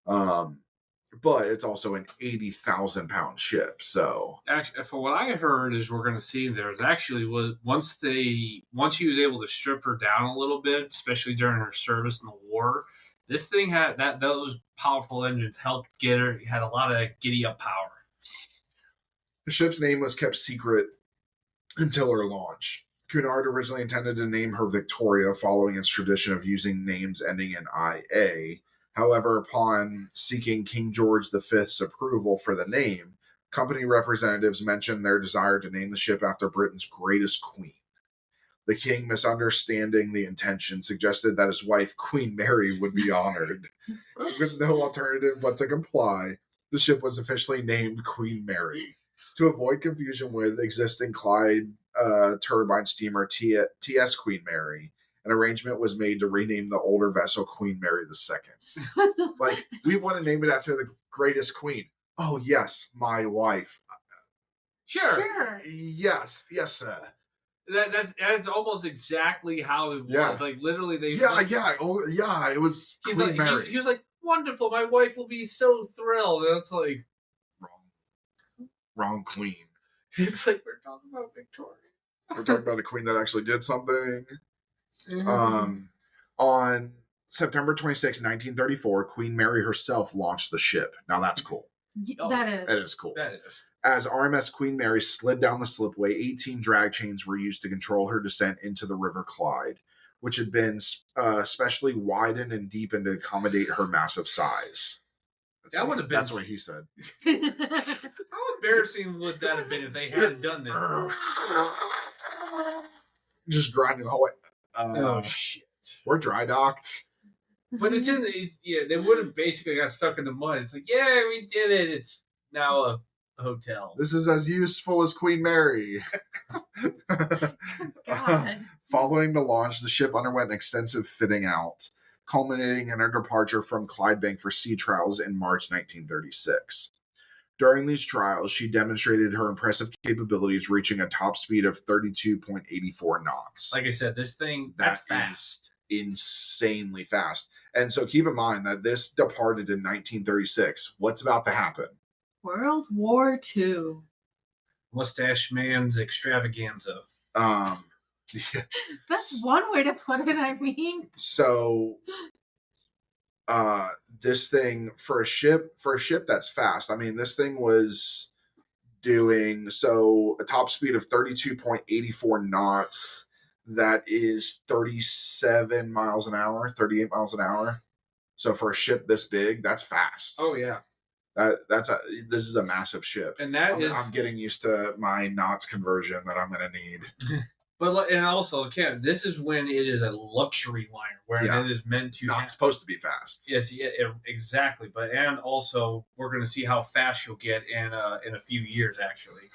But it's also an 80,000-pound ship. So actually, for what I heard, is we're going to see there's actually was once she was able to strip her down a little bit, especially during her service in the war. This thing had those powerful engines helped get her. Had a lot of giddy up power. The ship's name was kept secret until her launch. Cunard originally intended to name her Victoria, following its tradition of using names ending in IA. However, upon seeking King George V's approval for the name, company representatives mentioned their desire to name the ship after Britain's greatest queen. The king, misunderstanding the intention, suggested that his wife, Queen Mary, would be honored. With no alternative but to comply, the ship was officially named Queen Mary. To avoid confusion with existing Clyde turbine steamer TS Queen Mary, an arrangement was made to rename the older vessel Queen Mary II. Like, we want to name it after the greatest queen. Oh, yes, my wife. Sure. Yes, sir. That's almost exactly how it was. Yeah. Like, literally, they... it was Queen Mary. He was like, wonderful, my wife will be so thrilled. And it's like... Wrong queen. It's like, we're talking about Victoria. We're talking about a queen that actually did something. On September 26, 1934, Queen Mary herself launched the ship. Now that's cool. That is cool. That is. As RMS Queen Mary slid down the slipway, 18 drag chains were used to control her descent into the River Clyde, which had been specially widened and deepened to accommodate her massive size. That would have been... That's what he said. How embarrassing would that have been if they hadn't done that? Just grinding the whole way. Oh, shit. We're dry docked. But it's in the... they would have basically got stuck in the mud. It's like, yeah, we did it. It's now a hotel. This is as useful as Queen Mary. God. Following the launch, the ship underwent an extensive fitting out, culminating in her departure from Clydebank for sea trials in March 1936. During these trials, she demonstrated her impressive capabilities, reaching a top speed of 32.84 knots. Like I said, this thing, that's fast. Insanely fast. And so keep in mind that this departed in 1936. What's about to happen? World War II. Mustache Man's extravaganza. Yeah. That's one way to put it, I mean. So this thing for a ship that's fast. I mean, this thing was doing a top speed of 32.84 knots. That is 37 miles an hour, 38 miles an hour. So for a ship this big, that's fast. Oh yeah. This is a massive ship. And I'm getting used to my knots conversion that I'm going to need. And also, again, this is when it is a luxury liner, where it is meant to... It's not supposed to be fast. Yes, exactly. And also, we're going to see how fast you'll get in a few years, actually.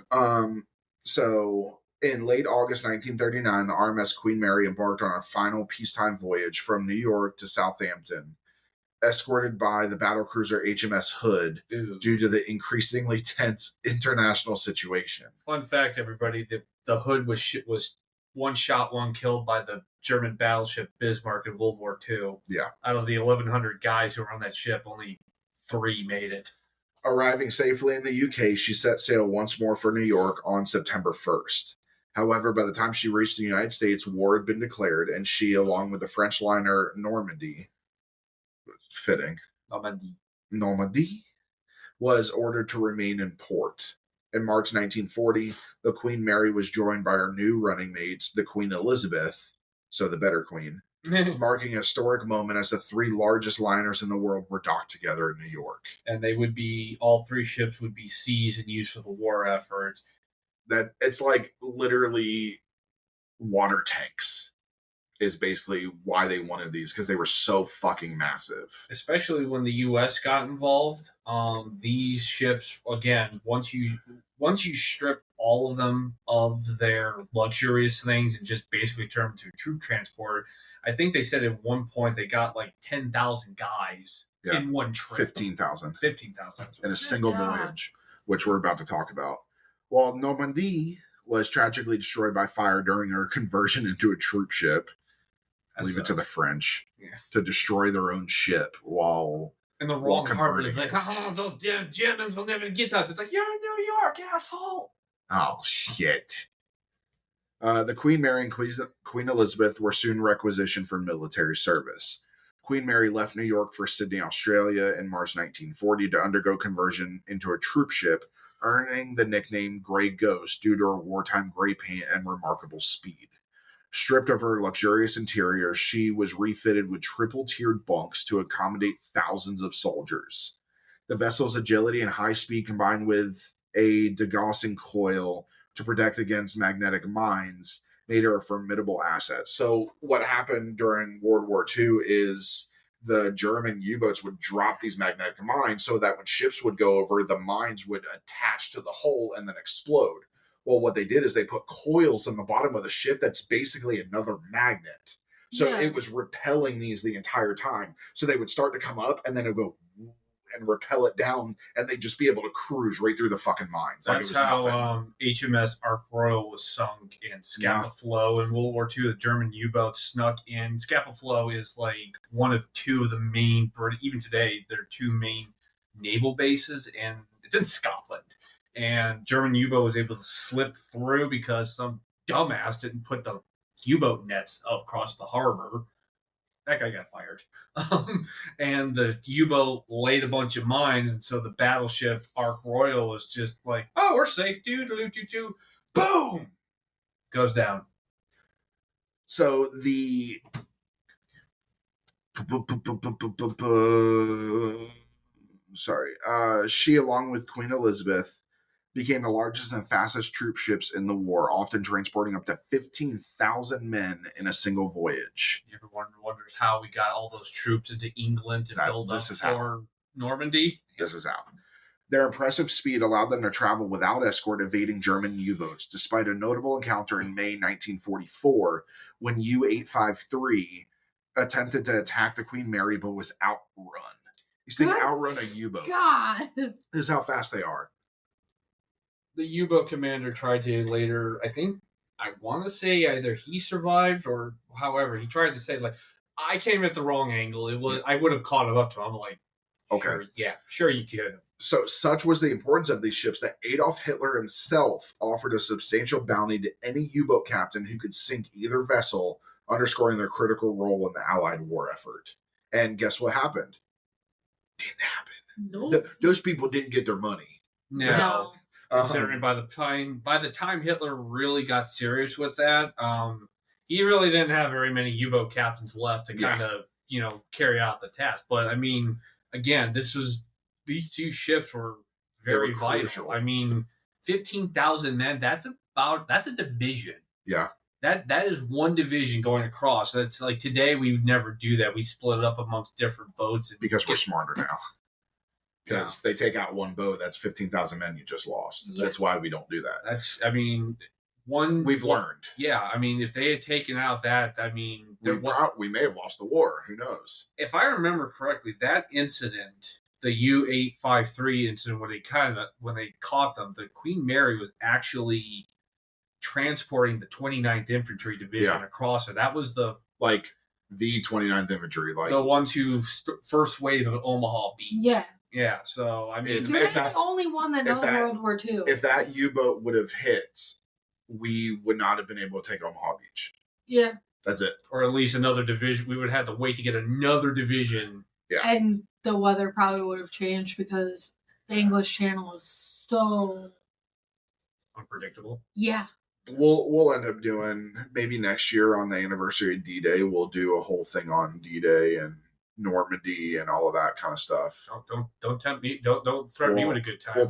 So, in late August 1939, the RMS Queen Mary embarked on a final peacetime voyage from New York to Southampton, escorted by the battlecruiser HMS Hood. Ooh. Due to the increasingly tense international situation. Fun fact, everybody, the Hood was one shot, one killed by the German battleship Bismarck in World War II. Yeah. Out of the 1,100 guys who were on that ship, only 3 made it. Arriving safely in the UK, she set sail once more for New York on September 1st. However, by the time she reached the United States, war had been declared, and she, along with the French liner Normandy, Normandy, was ordered to remain in port. In March 1940, the Queen Mary was joined by her new running mates, the Queen Elizabeth, so the better queen, marking a historic moment as the 3 largest liners in the world were docked together in New York. And all 3 ships would be seized and used for the war effort. That it's like literally water tanks is basically why they wanted these, because they were so fucking massive. Especially when the U.S. got involved. These ships, again, once you strip all of them of their luxurious things and just basically turn them to troop transport, I think they said at one point they got like 10,000 guys in one trip. 15,000. 15,000. In a single voyage, which we're about to talk about. While Normandy was tragically destroyed by fire during her conversion into a troop ship, leave it to the French to destroy their own ship while in the wrong harbor. It's like, those damn Germans will never get us. It's like, you're in New York, asshole. Oh shit. The Queen Mary and Queen Elizabeth were soon requisitioned for military service. Queen Mary left New York for Sydney, Australia in March 1940 to undergo conversion into a troop ship earning the nickname Gray Ghost due to her wartime gray paint and remarkable speed. Stripped of her luxurious interior, she was refitted with triple-tiered bunks to accommodate thousands of soldiers. The vessel's agility and high speed combined with a degaussing coil to protect against magnetic mines made her a formidable asset. So what happened during World War II is the German U-boats would drop these magnetic mines so that when ships would go over, the mines would attach to the hull and then explode. Well, what they did is they put coils on the bottom of the ship that's basically another magnet. So it was repelling these the entire time. So they would start to come up and then it would go and repel it down, and they'd just be able to cruise right through the fucking mines. That's how HMS Ark Royal was sunk in Scapa Flow in World War II. The German U-boats snuck in. Scapa Flow is like one of two of the main, even today, there are two main naval bases, and it's in Scotland. And German U-boat was able to slip through because some dumbass didn't put the U-boat nets up across the harbor. That guy got fired. And the U-boat laid a bunch of mines, and so the battleship Ark Royal was just like, oh, we're safe, dude. Boom! Goes down. So the... she, along with Queen Elizabeth, became the largest and fastest troop ships in the war, often transporting up to 15,000 men in a single voyage. You ever wondered how we got all those troops into England to build up for Normandy? This is how. Their impressive speed allowed them to travel without escort, evading German U-boats, despite a notable encounter in May 1944 when U-853 attempted to attack the Queen Mary but was outrun. These things outrun a U-boat. God! This is how fast they are. The U-boat commander tried to later, I want to say either he survived or however, he tried to say, like, I came at the wrong angle. I would have caught him up to him. I'm like, okay. Sure you could. So such was the importance of these ships that Adolf Hitler himself offered a substantial bounty to any U-boat captain who could sink either vessel, underscoring their critical role in the Allied war effort. And guess what happened? Didn't happen. Nope. Those people didn't get their money. No. Considering by the time Hitler really got serious with that, he really didn't have very many U-boat captains left to kind of, carry out the task. But I mean, again, these two ships were very vital. Crucial. I mean, 15,000 men, that's a division. Yeah. That is one division going across. That's like today we would never do that. We split it up amongst different boats. Because we're smarter now. Because they take out one boat, that's 15,000 men you just lost. Yeah. That's why we don't do that. We've learned. Yeah, I mean, if they had taken out that, we may have lost the war. Who knows? If I remember correctly, that incident, the U-853 incident, when they caught them, the Queen Mary was actually transporting the 29th Infantry Division across it. That was the 29th Infantry, the ones who first wave of Omaha beat. Yeah. Yeah, so I mean, you're the only one that knows World War II. If that U-boat would have hit, we would not have been able to take Omaha Beach. Yeah. That's it. Or at least another division. We would have had to wait to get another division. Yeah. And the weather probably would have changed because the English Channel is so unpredictable. Yeah. We'll end up doing, maybe next year on the anniversary of D-Day, we'll do a whole thing on D-Day and Normandy and all of that kind of stuff. Don't tempt me. Don't threaten me with a good time. We'll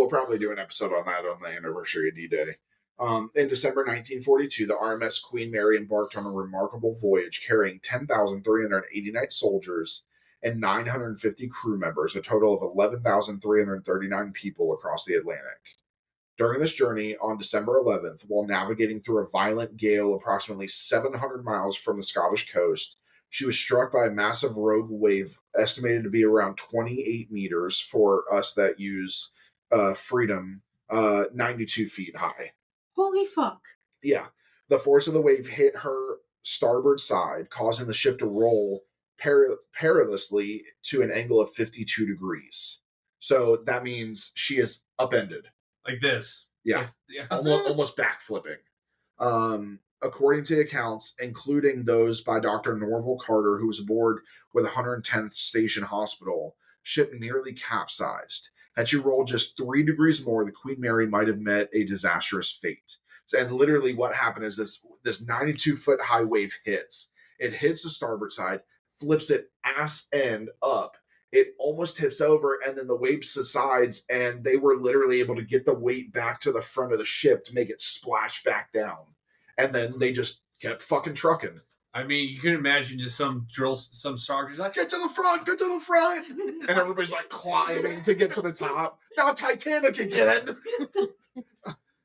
probably do an episode on that on the anniversary of D-Day. In December 1942, the RMS Queen Mary embarked on a remarkable voyage carrying 10,389 soldiers and 950 crew members, a total of 11,339 people across the Atlantic. During this journey on December 11th, while navigating through a violent gale approximately 700 miles from the Scottish coast, she was struck by a massive rogue wave estimated to be around 28 meters for us that use Freedom, 92 feet high. Holy fuck. Yeah. The force of the wave hit her starboard side, causing the ship to roll perilously to an angle of 52 degrees. So that means she is upended. Like this. Yeah. Almost backflipping. According to accounts, including those by Dr. Norval Carter, who was aboard with 110th Station Hospital, ship nearly capsized. Had she rolled just 3 degrees more, the Queen Mary might have met a disastrous fate. And literally what happened is this 92-foot high wave hits. It hits the starboard side, flips it ass end up. It almost tips over, and then the wave subsides, and they were literally able to get the weight back to the front of the ship to make it splash back down. And then they just kept fucking trucking. I mean, you can imagine just some sergeants like, get to the front, and everybody's like climbing to get to the top. Now Titanic again.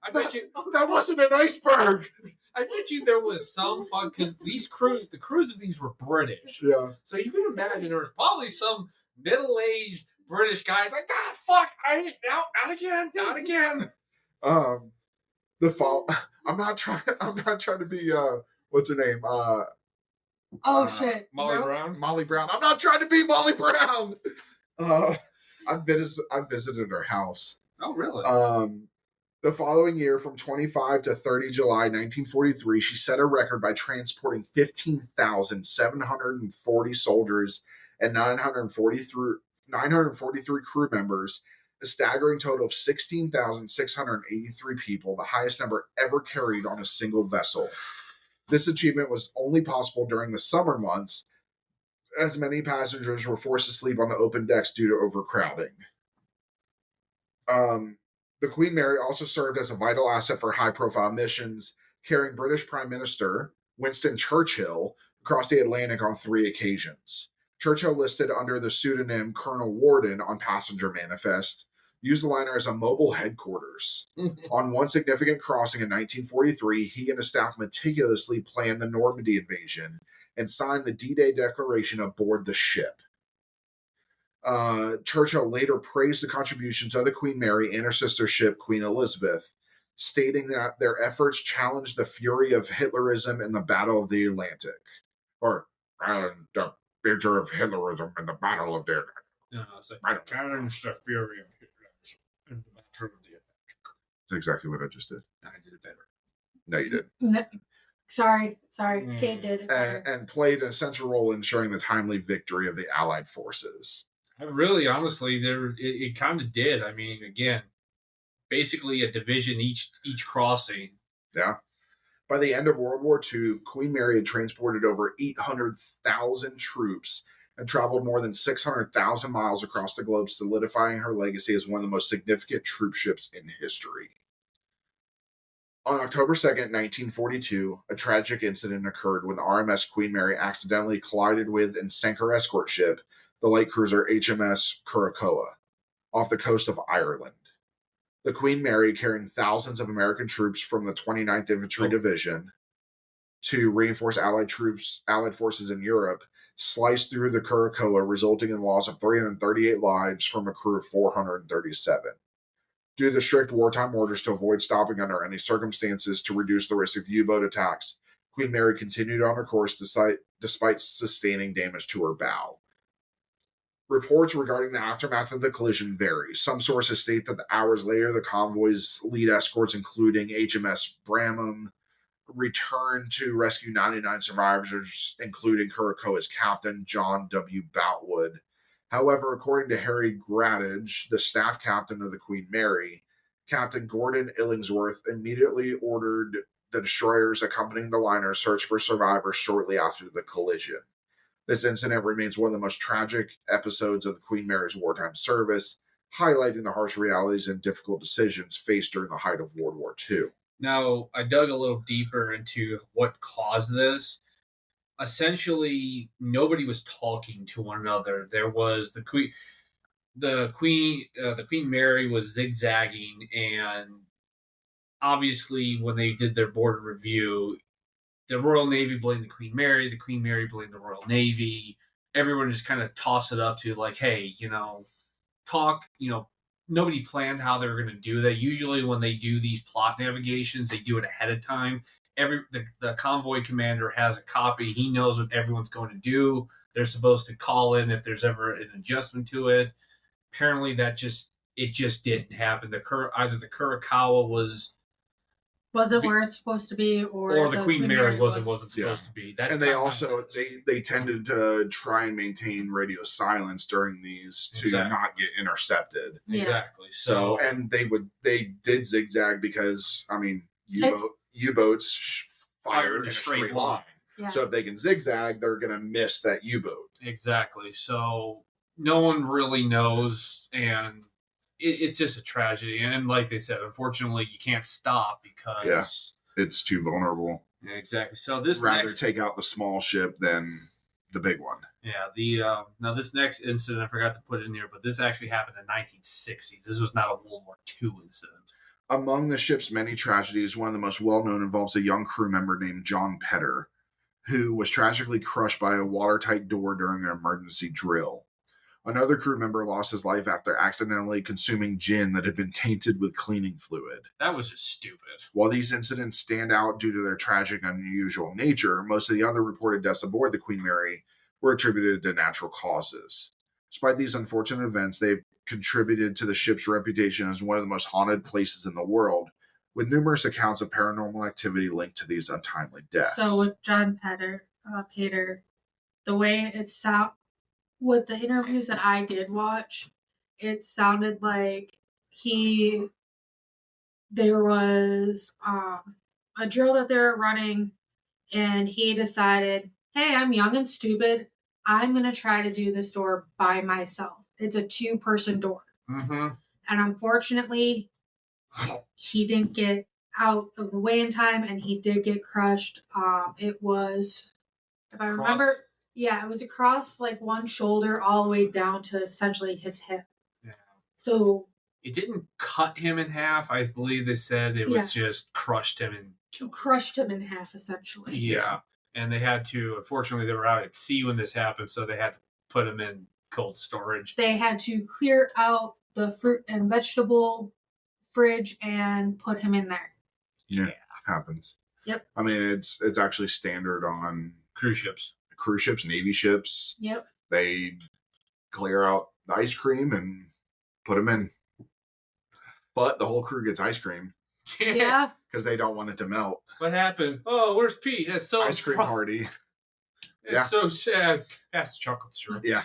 I bet you that wasn't an iceberg. I bet you there was some fun because the crews of these were British. Yeah. So you can imagine there was probably some middle-aged British guys like, fuck, not again. I'm not trying to be what's her name? Shit. Brown. Molly Brown. I'm not trying to be Molly Brown. I visited her house. Oh, really? The following year, from 25 to 30 July 1943, she set a record by transporting 15,740 soldiers and 943 crew members, a staggering total of 16,683 people, the highest number ever carried on a single vessel. This achievement was only possible during the summer months, as many passengers were forced to sleep on the open decks due to overcrowding. The Queen Mary also served as a vital asset for high-profile missions, carrying British Prime Minister Winston Churchill across the Atlantic on 3 occasions. Churchill, listed under the pseudonym Colonel Worden on passenger manifest, used the liner as a mobile headquarters. On one significant crossing in 1943, he and his staff meticulously planned the Normandy invasion and signed the D-Day Declaration aboard the ship. Churchill later praised the contributions of the Queen Mary and her sister ship, Queen Elizabeth, stating that their efforts challenged the fury of Hitlerism in the Battle of the Atlantic. Or, the future of Hitlerism in the Battle of the Atlantic. No, it's like, challenge the fury of Hitlerism in the Battle of the Atlantic. That's exactly what I just did. I did it better. No, you didn't. No, sorry. Kayde did it. And played an essential role in ensuring the timely victory of the Allied forces. Really, honestly, it kind of did. I mean, again, basically a division each crossing. Yeah. By the end of World War II, Queen Mary had transported over 800,000 troops and traveled more than 600,000 miles across the globe, solidifying her legacy as one of the most significant troop ships in history. On October 2nd, 1942, a tragic incident occurred when the RMS Queen Mary accidentally collided with and sank her escort ship, the light cruiser HMS Curacoa, off the coast of Ireland. The Queen Mary, carrying thousands of American troops from the 29th Infantry Division to reinforce Allied forces in Europe, sliced through the Curacoa, resulting in the loss of 338 lives from a crew of 437. Due to strict wartime orders to avoid stopping under any circumstances to reduce the risk of U-boat attacks, Queen Mary continued on her course despite sustaining damage to her bow. Reports regarding the aftermath of the collision vary. Some sources state that hours later, the convoy's lead escorts, including HMS Bramham, returned to rescue 99 survivors, including Curacoa's captain, John W. Boutwood. However, according to Harry Grattage, the staff captain of the Queen Mary, Captain Gordon Illingsworth immediately ordered the destroyers accompanying the liner search for survivors shortly after the collision. This incident remains one of the most tragic episodes of the Queen Mary's wartime service, highlighting the harsh realities and difficult decisions faced during the height of World War II. Now, I dug a little deeper into what caused this. Essentially, nobody was talking to one another. There was the Queen Mary was zigzagging, and obviously, when they did their board review, the Royal Navy blamed the Queen Mary blamed the Royal Navy. Everyone just kind of tossed it up to like, hey, nobody planned how they were going to do that. Usually when they do these plot navigations, they do it ahead of time. The convoy commander has a copy. He knows what everyone's going to do. They're supposed to call in if there's ever an adjustment to it. Apparently it just didn't happen. Either the Curacoa was wasn't where it's supposed to be, or the Queen Mary wasn't supposed to be. That's and they also they tended to try and maintain radio silence during these to not get intercepted. Exactly. So and they did zigzag because U-boats fired in a straight line. Yeah. So if they can zigzag, they're going to miss that U-boat. Exactly. So no one really knows, and it's just a tragedy. And like they said, unfortunately, you can't stop because it's too vulnerable. Yeah, exactly. So this rather take out the small ship than the big one. Yeah. Now this next incident, I forgot to put in here, but this actually happened in 1960s. This was not a World War II incident. Among the ship's many tragedies, one of the most well-known involves a young crew member named John Petter, who was tragically crushed by a watertight door during an emergency drill. Another crew member lost his life after accidentally consuming gin that had been tainted with cleaning fluid. That was just stupid. While these incidents stand out due to their tragic and unusual nature, most of the other reported deaths aboard the Queen Mary were attributed to natural causes. Despite these unfortunate events, they've contributed to the ship's reputation as one of the most haunted places in the world, with numerous accounts of paranormal activity linked to these untimely deaths. So with John Petter, the way it sounds, with the interviews that I did watch, it sounded like there was a drill that they were running, and he decided, hey, I'm young and stupid. I'm going to try to do this door by myself. It's a 2-person door. Mm-hmm. And unfortunately, he didn't get out of the way in time, and he did get crushed. It was, if I remember, it was across like one shoulder all the way down to essentially his hip. Yeah. So it didn't cut him in half. I believe they said it was just crushed him and killed him. Crushed him in half, essentially. Yeah. And they had to, unfortunately, they were out at sea when this happened, so they had to put him in cold storage. They had to clear out the fruit and vegetable fridge and put him in there. Yeah. Happens. Yep. I mean, it's actually standard on cruise ships, Navy ships. Yep. They clear out the ice cream and put him in. But the whole crew gets ice cream. Yeah. Because they don't want it to melt. What happened? Oh, where's Pete? That's so ice cream party. It's so sad. That's chocolate syrup. Yeah.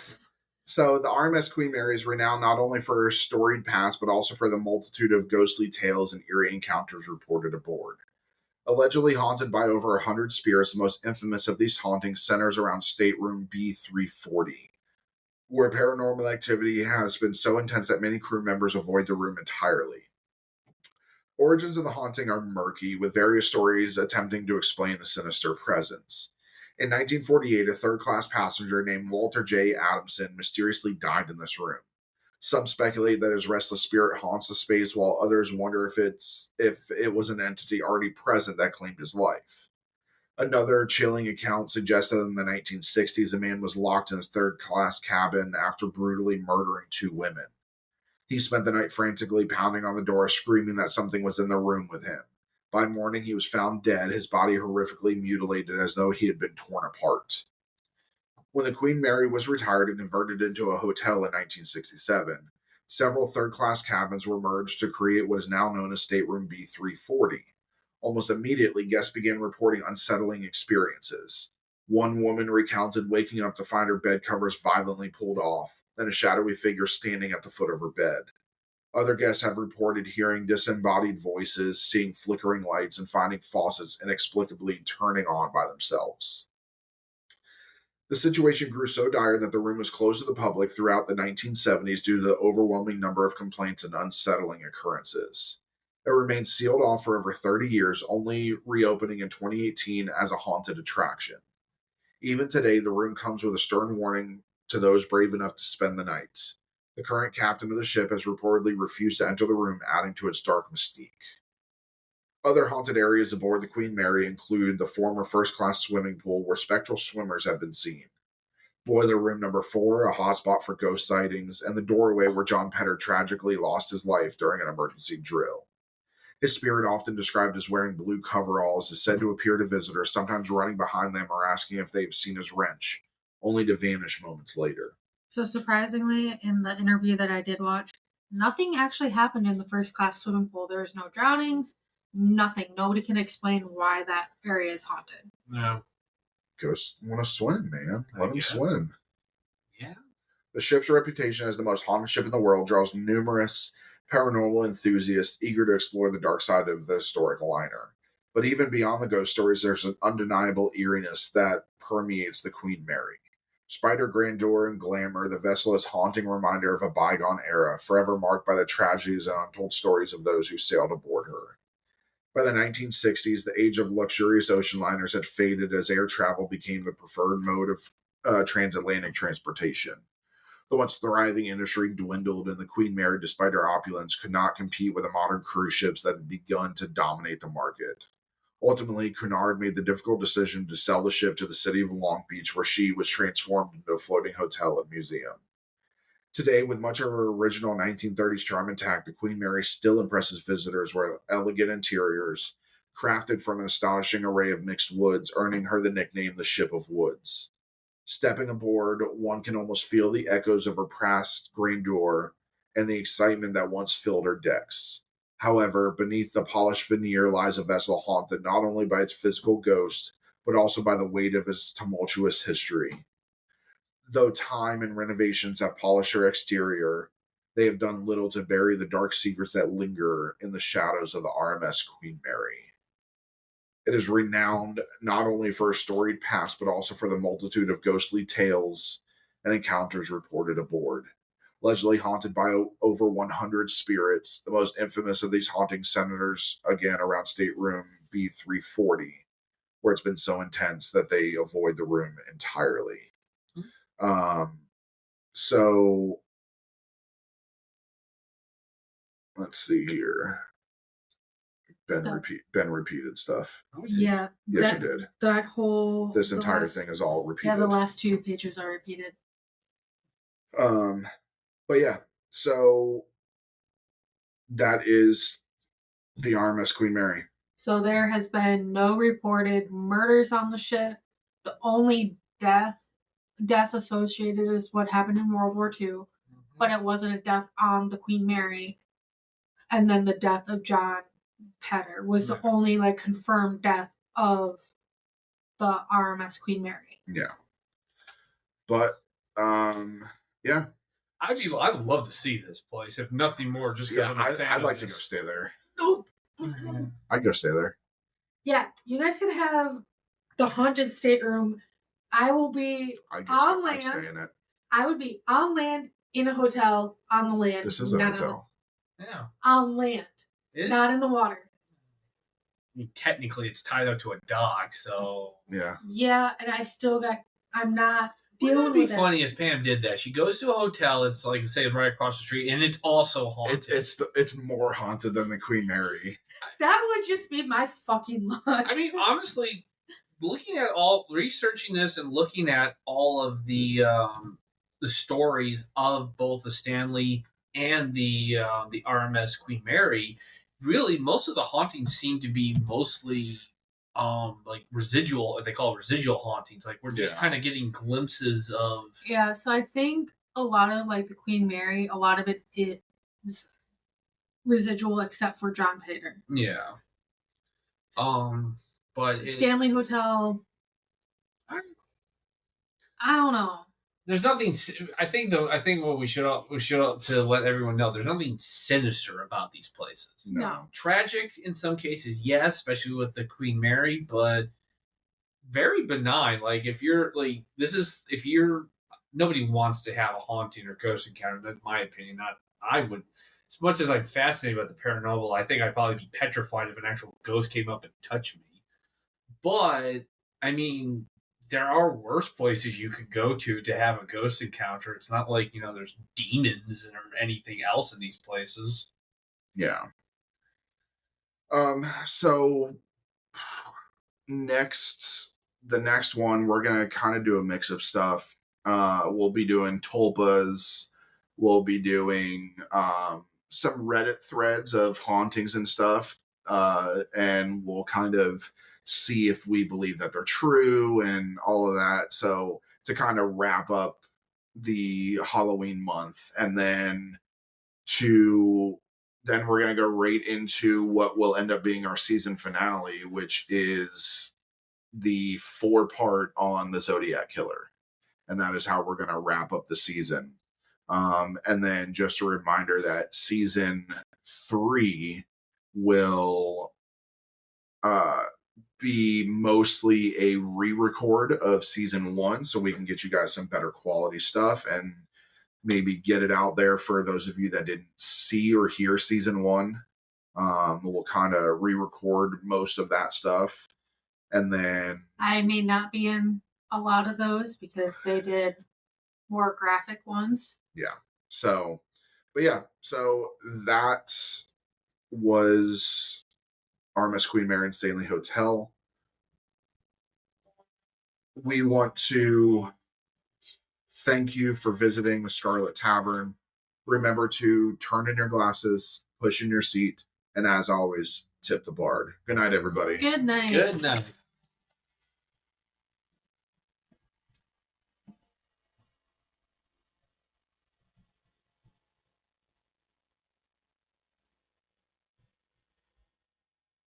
So the RMS Queen Mary is renowned not only for her storied past, but also for the multitude of ghostly tales and eerie encounters reported aboard. Allegedly haunted by over 100 spirits, the most infamous of these hauntings centers around stateroom B340, where paranormal activity has been so intense that many crew members avoid the room entirely. Origins of the haunting are murky, with various stories attempting to explain the sinister presence. In 1948, a third-class passenger named Walter J. Adamson mysteriously died in this room. Some speculate that his restless spirit haunts the space, while others wonder if it was an entity already present that claimed his life. Another chilling account suggests that in the 1960s, a man was locked in his third-class cabin after brutally murdering 2 women. He spent the night frantically pounding on the door, screaming that something was in the room with him. By morning, he was found dead, his body horrifically mutilated as though he had been torn apart. When the Queen Mary was retired and converted into a hotel in 1967, several third-class cabins were merged to create what is now known as Stateroom B340. Almost immediately, guests began reporting unsettling experiences. One woman recounted waking up to find her bed covers violently pulled off, and a shadowy figure standing at the foot of her bed. Other guests have reported hearing disembodied voices, seeing flickering lights, and finding faucets inexplicably turning on by themselves. The situation grew so dire that the room was closed to the public throughout the 1970s due to the overwhelming number of complaints and unsettling occurrences. It remained sealed off for over 30 years, only reopening in 2018 as a haunted attraction. Even today, the room comes with a stern warning to those brave enough to spend the night. The current captain of the ship has reportedly refused to enter the room, adding to its dark mystique. Other haunted areas aboard the Queen Mary include the former first-class swimming pool where spectral swimmers have been seen, Boiler Room number 4, a hotspot for ghost sightings, and the doorway where John Petter tragically lost his life during an emergency drill. His spirit, often described as wearing blue coveralls, is said to appear to visitors, sometimes running behind them or asking if they've seen his wrench, only to vanish moments later. So surprisingly, in the interview that I did watch, nothing actually happened in the first-class swimming pool. There was no drownings, nothing. Nobody can explain why that area is haunted. No. Ghosts want to swim, man. Let them swim. Yeah. The ship's reputation as the most haunted ship in the world draws numerous paranormal enthusiasts eager to explore the dark side of the historic liner. But even beyond the ghost stories, there's an undeniable eeriness that permeates the Queen Mary. Despite her grandeur and glamour, the vessel is a haunting reminder of a bygone era, forever marked by the tragedies and untold stories of those who sailed aboard her. By the 1960s, the age of luxurious ocean liners had faded as air travel became the preferred mode of transatlantic transportation. The once thriving industry dwindled, and the Queen Mary, despite her opulence, could not compete with the modern cruise ships that had begun to dominate the market. Ultimately, Cunard made the difficult decision to sell the ship to the city of Long Beach, where she was transformed into a floating hotel and museum. Today, with much of her original 1930s charm intact, the Queen Mary still impresses visitors with elegant interiors, crafted from an astonishing array of mixed woods, earning her the nickname the Ship of Woods. Stepping aboard, one can almost feel the echoes of her past grandeur and the excitement that once filled her decks. However, beneath the polished veneer lies a vessel haunted not only by its physical ghost, but also by the weight of its tumultuous history. Though time and renovations have polished her exterior, they have done little to bury the dark secrets that linger in the shadows of the RMS Queen Mary. It is renowned not only for her storied past, but also for the multitude of ghostly tales and encounters reported aboard. Allegedly haunted by over 100 spirits, the most infamous of these hauntings centers again around stateroom B340, where it's been so intense that they avoid the room entirely. So let's see here. Ben repeated stuff. Yeah. Yes, you did. That whole this entire thing is all repeated. Yeah, the last 2 pages are repeated. But yeah, so that is the RMS Queen Mary. So there has been no reported murders on the ship. The only deaths associated is what happened in World War II, but it wasn't a death on the Queen Mary. And then the death of John Petter was the only confirmed death of the RMS Queen Mary. Yeah. But yeah. I'd love to see this place, if nothing more, just because I'm a fan. I'd like to go stay there. Nope. I'd go stay there. Yeah, you guys can have the haunted stateroom. I will be on land. Stay in it. I would be on land in a hotel on the land. This is a hotel. Yeah. On land, not in the water. I mean, technically, it's tied up to a dock, so yeah. Yeah, and I'm not. It would be funny if Pam did that. She goes to a hotel. It's like say right across the street, and it's also haunted. It's more haunted than the Queen Mary. That would just be my fucking luck. I mean, honestly, researching this and looking at all of the stories of both the Stanley and the RMS Queen Mary, really most of the hauntings seem to be mostly like residual, they call it residual hauntings. Like we're just kind of getting glimpses of. Yeah, so I think a lot of the Queen Mary, a lot of it is residual, except for John Petter. Yeah. But Stanley Hotel. I don't know. There's nothing. I think what we should to let everyone know. There's nothing sinister about these places. No. Tragic in some cases, yes, especially with the Queen Mary, but very benign. Like if nobody wants to have a haunting or ghost encounter. That's my opinion. I would. As much as I'm fascinated about the paranormal, I think I'd probably be petrified if an actual ghost came up and touched me. But I mean, there are worse places you could go to have a ghost encounter. It's not like, there's demons or anything else in these places. Yeah. So the next one, we're going to kind of do a mix of stuff. We'll be doing tulpas. We'll be doing some Reddit threads of hauntings and stuff. And we'll kind of see if we believe that they're true and all of that. So to kind of wrap up the Halloween month, and then to then we're going to go right into what will end up being our season finale, which is the 4-part on the Zodiac Killer. And that is how we're going to wrap up the season. And then just a reminder that season 3 will be mostly a re-record of season 1, so we can get you guys some better quality stuff and maybe get it out there for those of you that didn't see or hear season 1. We'll kind of re-record most of that stuff, and then I may not be in a lot of those because they did more graphic ones. Yeah. So, but yeah, so that was RMS Queen Mary and Stanley Hotel. We want to thank you for visiting the Scarlet Tavern. Remember to turn in your glasses, push in your seat, and as always, tip the bard. Good night, everybody. Good night. Good night.